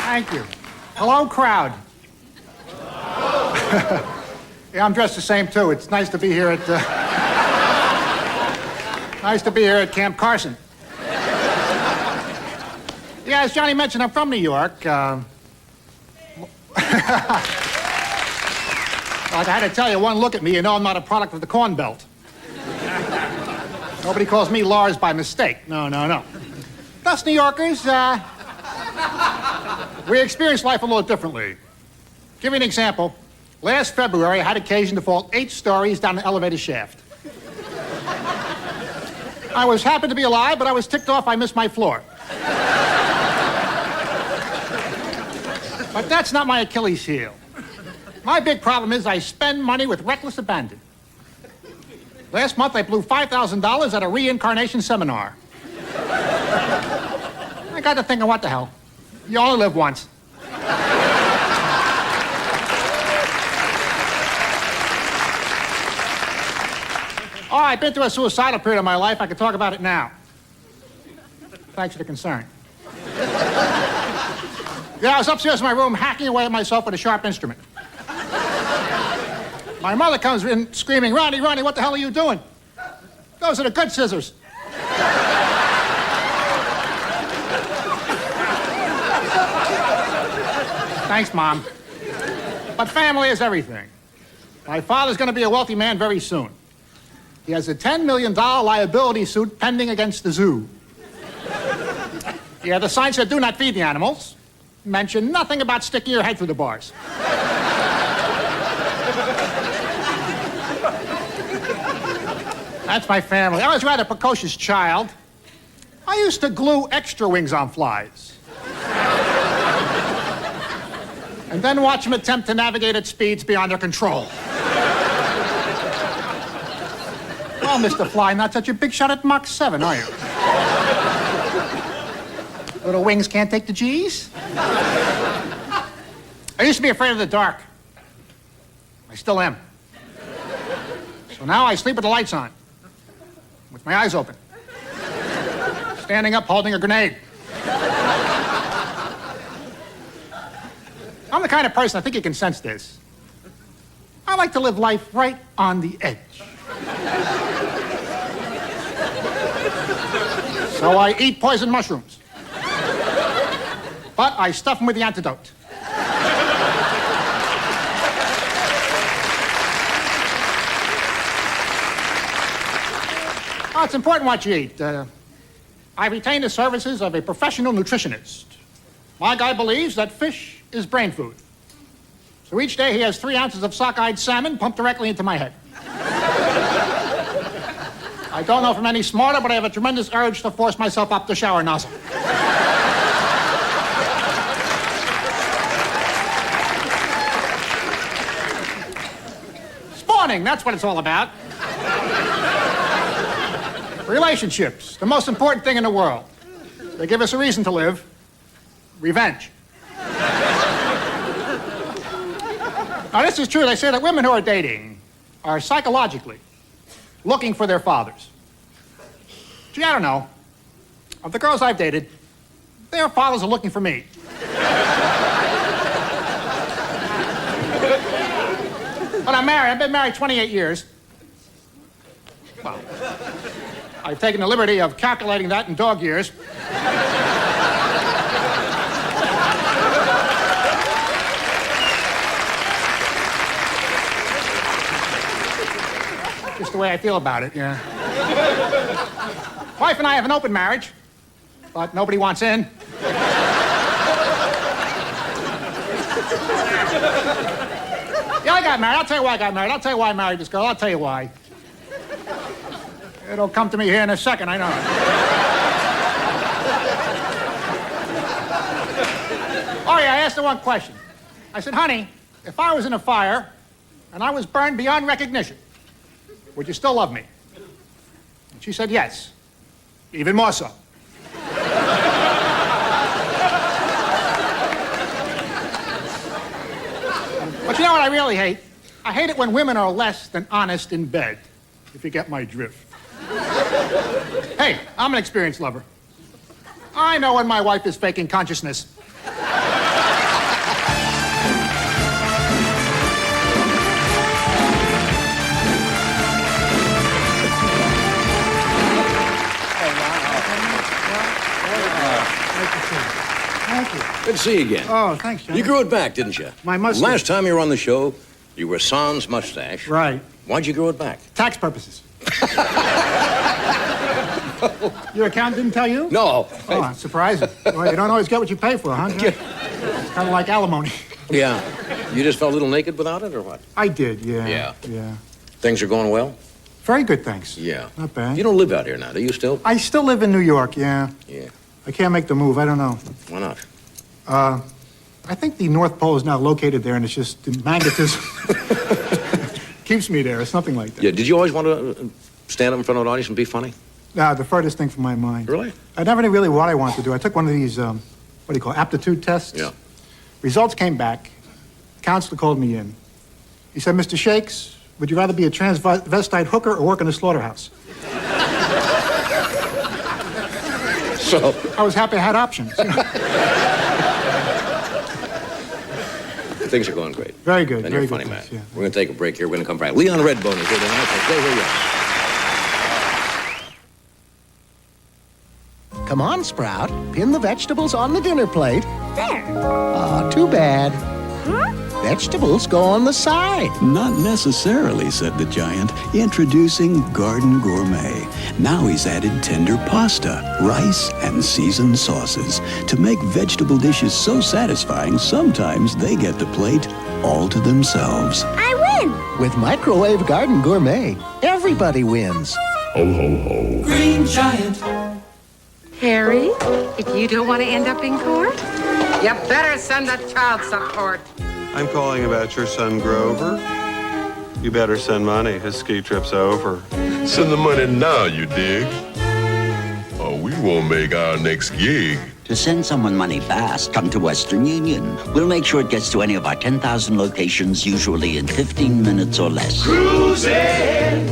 Thank you. Hello, crowd. Yeah, I'm dressed the same, too. It's nice to be here at, Camp Carson. Yeah, as Johnny mentioned, I'm from New York. Like I had to tell you, one look at me, you know I'm not a product of the Corn Belt. Nobody calls me Lars by mistake. No. Us New Yorkers, we experience life a little differently. Give you an example. Last February, I had occasion to fall 8 stories down an elevator shaft. I was happy to be alive, but I was ticked off I missed my floor. But that's not my Achilles heel. My big problem is I spend money with reckless abandon. Last month, I blew $5,000 at a reincarnation seminar. I got to thinking, what the hell? You only live once. Oh, I've been through a suicidal period of my life. I can talk about it now. Thanks for the concern. Yeah, I was upstairs in my room hacking away at myself with a sharp instrument. My mother comes in screaming, Ronnie, what the hell are you doing? Those are the good scissors. Thanks, Mom. But family is everything. My father's going to be a wealthy man very soon. He has a $10 million liability suit pending against the zoo. Yeah, the sign said, do not feed the animals. Mention nothing about sticking your head through the bars. That's my family. I was a rather precocious child. I used to glue extra wings on flies. And then watch them attempt to navigate at speeds beyond their control. Well, Mr. Fly, not such a big shot at Mach 7, are you? Little wings can't take the G's? I used to be afraid of the dark. I still am. So now I sleep with the lights on, with my eyes open, standing up holding a grenade. I'm the kind of person, I think you can sense this. I like to live life right on the edge. So I eat poison mushrooms. But I stuff them with the antidote. Oh, it's important what you eat. I retain the services of a professional nutritionist. My guy believes that fish is brain food. So each day he has 3 ounces of sockeyed salmon pumped directly into my head. I don't know if I'm any smarter, but I have a tremendous urge to force myself up the shower nozzle. Spawning, that's what it's all about. Relationships, the most important thing in the world. They give us a reason to live. Revenge. Now, this is true. They say that women who are dating are psychologically looking for their fathers. Gee, I don't know. Of the girls I've dated, their fathers are looking for me. But I'm married. I've been married 28 years. Well, I've taken the liberty of calculating that in dog years. Just the way I feel about it, yeah. Wife and I have an open marriage, but nobody wants in. Yeah, I got married. I'll tell you why I got married. I'll tell you why I married this girl. I'll tell you why. It'll come to me here in a second, I know. Oh, yeah, I asked her one question. I said, honey, if I was in a fire and I was burned beyond recognition, would you still love me? And she said, yes. Even more so. But you know what I really hate? I hate it when women are less than honest in bed, if you get my drift. Hey, I'm an experienced lover. I know when my wife is faking consciousness. Thank you. Good to see you again. Oh, thanks, John. You grew it back, didn't you? My mustache. Last time you were on the show, you were sans mustache. Right. Why'd you grow it back? Tax purposes. Your accountant didn't tell you? No. Oh, that's surprising. Well, you don't always get what you pay for, huh? It's kind of like alimony. Yeah. You just felt a little naked without it, or what? I did, yeah. Yeah. Things are going well? Very good, thanks. Yeah. Not bad. You don't live out here now, do you still? I still live in New York, yeah. Yeah. I can't make the move. I don't know. Why not? I think the North Pole is now located there, and it's just the magnetism keeps me there, or something like that. Yeah. Did you always want to stand up in front of an audience and be funny? The furthest thing from my mind. Really? I never knew really what I wanted to do. I took one of these, what do you call it, aptitude tests? Yeah. Results came back. Counselor called me in. He said, Mr. Shakes, would you rather be a transvestite hooker or work in a slaughterhouse? So? I was happy I had options. Things are going great. Very good. And very you're funny, good, man. thanks, yeah. We're going to take a break here. We're going to come back. Leon Redbone is here tonight. So stay where you are. Come on, Sprout. Pin the vegetables on the dinner plate. There. Ah, too bad. Huh? Vegetables go on the side. Not necessarily, said the giant. Introducing Garden Gourmet. Now he's added tender pasta, rice, and seasoned sauces to make vegetable dishes so satisfying, sometimes they get the plate all to themselves. I win! With Microwave Garden Gourmet, everybody wins. Ho, ho, ho. Green Giant. Harry, if you don't want to end up in court, you better send a child support. I'm calling about your son, Grover. You better send money. His ski trip's over. Send the money now, you dig? Or we won't make our next gig. To send someone money fast, come to Western Union. We'll make sure it gets to any of our 10,000 locations, usually in 15 minutes or less. Cruising.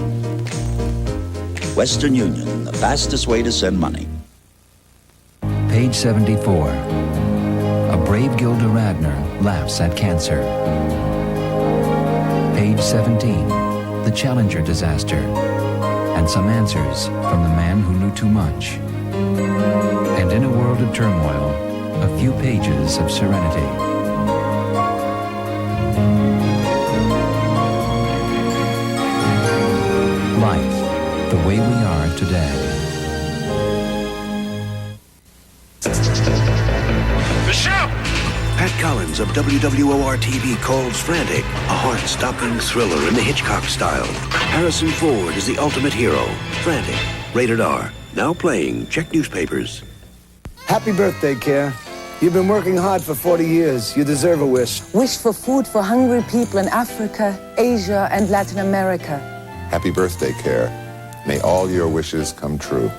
Western Union, the fastest way to send money. Page 74. A brave Gilda Radner laughs at cancer. Page 17. The Challenger disaster. And some answers from the man who knew too much. And in a world of turmoil, a few pages of serenity. Life, the way we are today. Pat Collins of WWOR-TV calls Frantic, a heart-stopping thriller in the Hitchcock style. Harrison Ford is the ultimate hero. Frantic, rated R. Now playing. Check newspapers. Happy birthday, Care. You've been working hard for 40 years. You deserve a wish. Wish for food for hungry people in Africa, Asia, and Latin America. Happy birthday, Care. May all your wishes come true.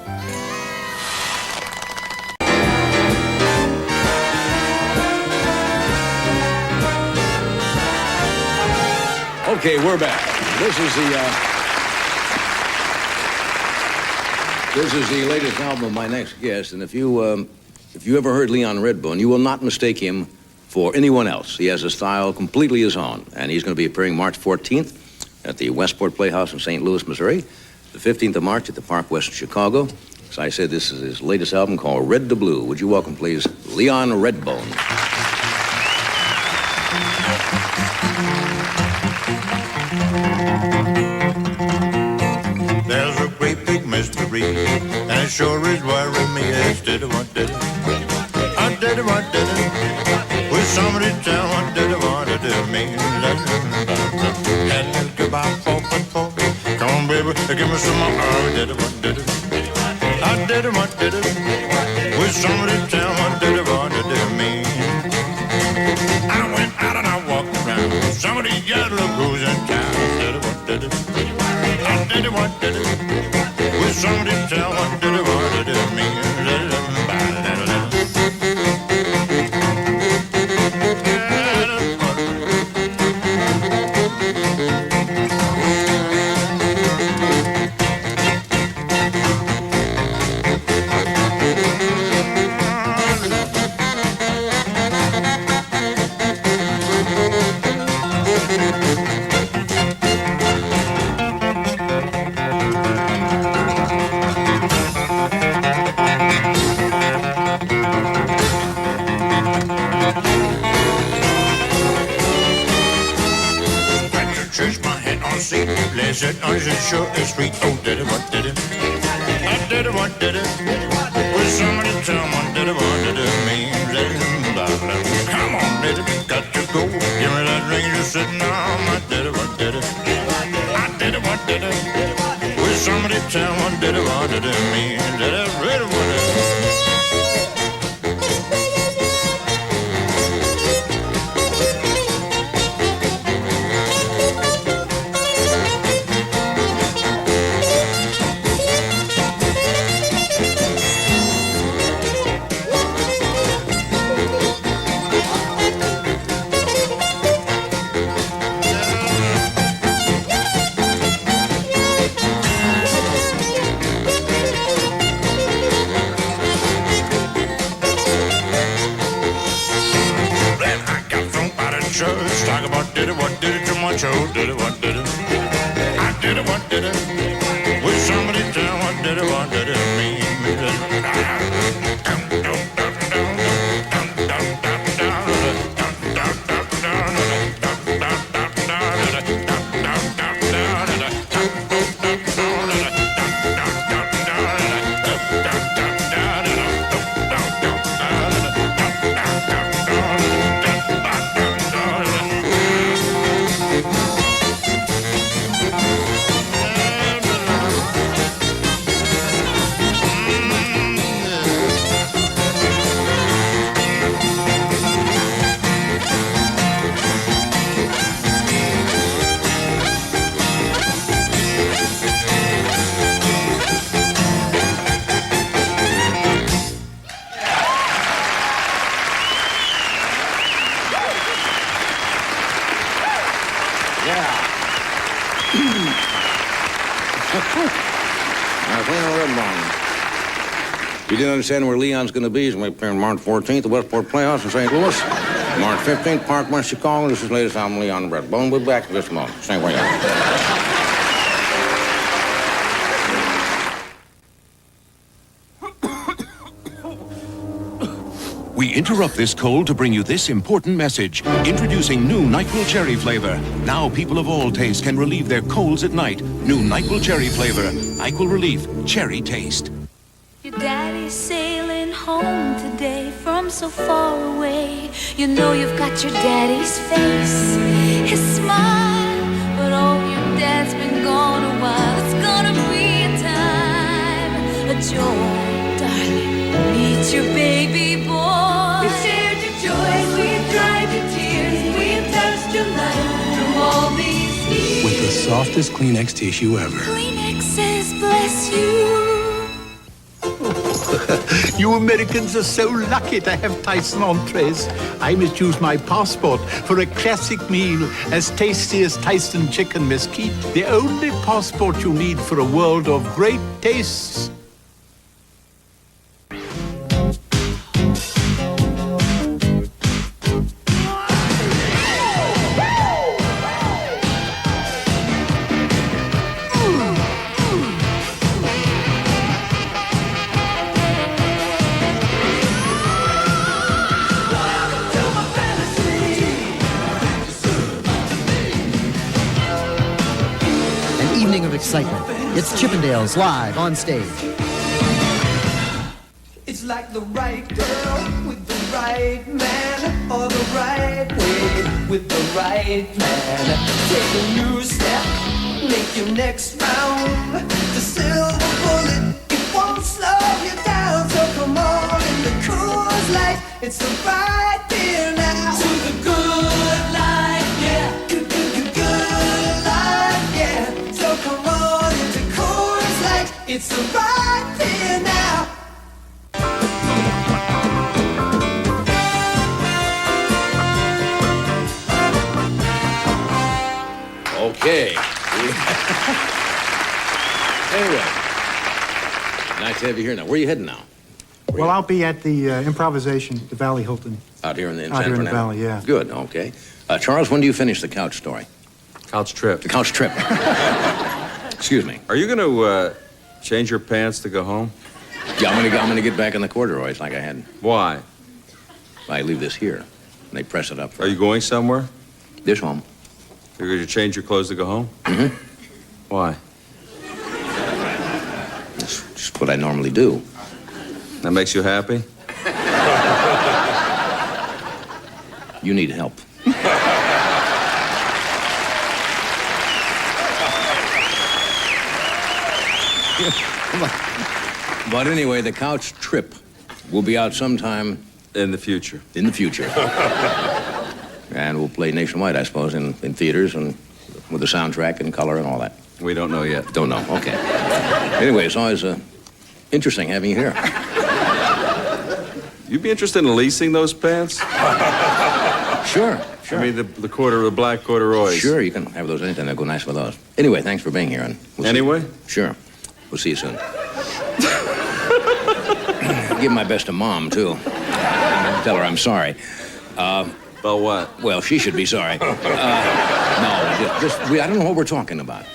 Okay, we're back. This is the latest album of my next guest, and if you ever heard Leon Redbone, you will not mistake him for anyone else. He has a style completely his own, and he's going to be appearing March 14th at the Westport Playhouse in St. Louis, Missouri, the 15th of March at the Park West in Chicago. As I said, this is his latest album called Red to Blue. Would you welcome, please, Leon Redbone. There's a great big mystery, and it sure is worrying me. It's did it, what did it? I did it, what did it? Will somebody tell what did it, what did it mean? And it's goodbye, 4.4. Come on, baby, give me some more. I did it, what did it? I did it, what did it? Will somebody tell what did it, what did it mean? I went out and I walked around. Somebody got look who's in town. I did it, what did it? I did it, what did it? Will somebody tell what did it, what did it mean? said, oh, is it sure is sweet? Oh, did it, what did it? I did it, what did it? Will somebody tell me what did it mean? Come on, did it, got to go. Give me that ring you're sitting on. I did it, what did it? I did it, what did it? Will somebody tell me what did it mean? Did it really, what did it? Talk about did it, what did it too much? Oh, did it, what did it? I did it, what did it? Will somebody tell what did it, what did it mean? You didn't understand where Leon's going to be. He's going to be playing March 14th, the Westport Playhouse in St. Louis. March 15th, Park West Chicago. This is the latest album, Leon Red Bone. We'll be back in just a moment. Same way out. We interrupt this cold to bring you this important message. Introducing new NyQuil Cherry flavor. Now people of all tastes can relieve their colds at night. New NyQuil Cherry flavor. NyQuil Relief. Cherry taste. Your daddy's sailing home today from so far away. You know you've got your daddy's face, his smile. But oh, your dad's been gone a while. It's gonna be a time, a joy, darling. Meet your baby boy. We've shared your joys, we've dried your tears, we've touched your life through all these years. With the softest Kleenex tissue ever. Kleenex says bless you. You Americans are so lucky to have Tyson entrees. I must use my passport for a classic meal as tasty as Tyson chicken mesquite. The only passport you need for a world of great tastes. Excitement. It's Chippendales live on stage. It's like the right girl with the right man, or the right way with the right man. Take a new step, make your next round. The silver bullet, it won't slow you down. So come on in the Coors Light, it's the right here now. To the good life, yeah. Good life, yeah. So come on into Coors Light, it's the right here now. Okay. Anyway, nice to have you here now. Where are you heading now? Well, I'll be at the improvisation, the Valley Hilton. Out here in the Out here in the Fernando? Valley, yeah. Good, okay. Charles, when do you finish the couch story? Couch trip. The couch trip. Excuse me. Are you going to change your pants to go home? Yeah, I'm gonna get back in the corduroys like I had. Why? I leave this here, and they press it up. Are you going somewhere? This home. You're going to change your clothes to go home? Mm-hmm. Why? Just what I normally do. That makes you happy? You need help. But anyway, the couch trip will be out sometime in the future. In the future. And we'll play nationwide, I suppose, in theaters and with the soundtrack and color and all that. We don't know yet. Don't know, okay. Anyway, it's always interesting having you here. You'd be interested in leasing those pants? Sure. I mean, the black corduroys. Sure, you can have those anytime. They'll go nice with those. Anyway, thanks for being here. And Sure. We'll see you soon. Give my best to Mom, too. Tell her I'm sorry. About what? Well, she should be sorry. No, I don't know what we're talking about.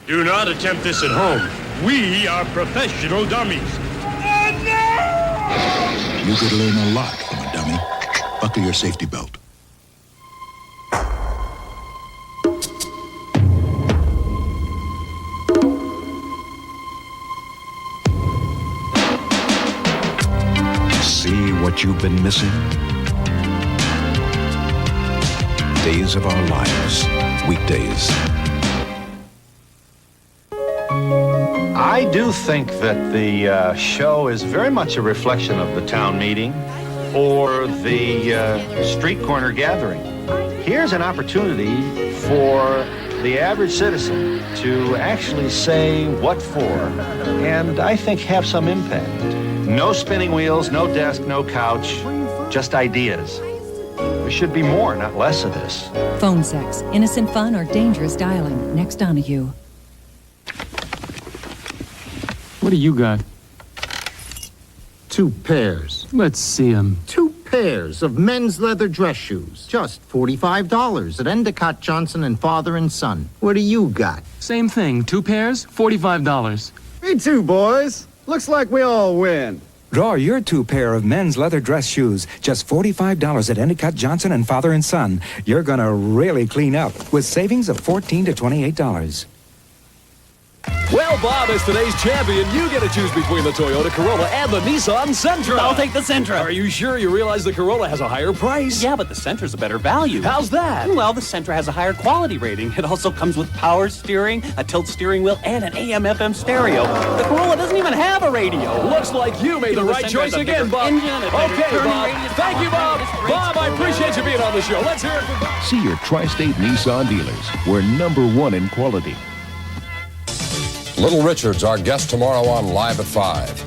Do not attempt this at home. We are professional dummies. You could learn a lot from a dummy. Buckle your safety belt. See what you've been missing? Days of Our Lives, weekdays. I do think that the show is very much a reflection of the town meeting or the street corner gathering. Here's an opportunity for the average citizen to actually say what for, and I think have some impact. No spinning wheels, no desk, no couch, just ideas. There should be more, not less of this. Phone sex, innocent fun or dangerous dialing. Next Donahue. What do you got? 2 pairs. Let's see them. 2 pairs of men's leather dress shoes. Just $45 at Endicott Johnson and Father and Son. What do you got? Same thing. 2 pairs, $45. Me too, boys. Looks like we all win. Draw your 2 pair of men's leather dress shoes. Just $45 at Endicott Johnson and Father and Son. You're gonna really clean up with savings of $14 to $28. Well, Bob, as today's champion, you get to choose between the Toyota Corolla and the Nissan Sentra. I'll take the Sentra. Are you sure you realize the Corolla has a higher price? Yeah, but the Sentra's a better value. How's that? Well, the Sentra has a higher quality rating. It also comes with power steering, a tilt steering wheel, and an AM/FM stereo. The Corolla doesn't even have a radio. Looks like you made the right choice again, Bob. Okay, Bob. Thank you, Bob. Bob, I appreciate you being on the show. Let's hear it for Bob. See your Tri-State Nissan dealers. We're #1 in quality. Little Richard's our guest tomorrow on Live at 5.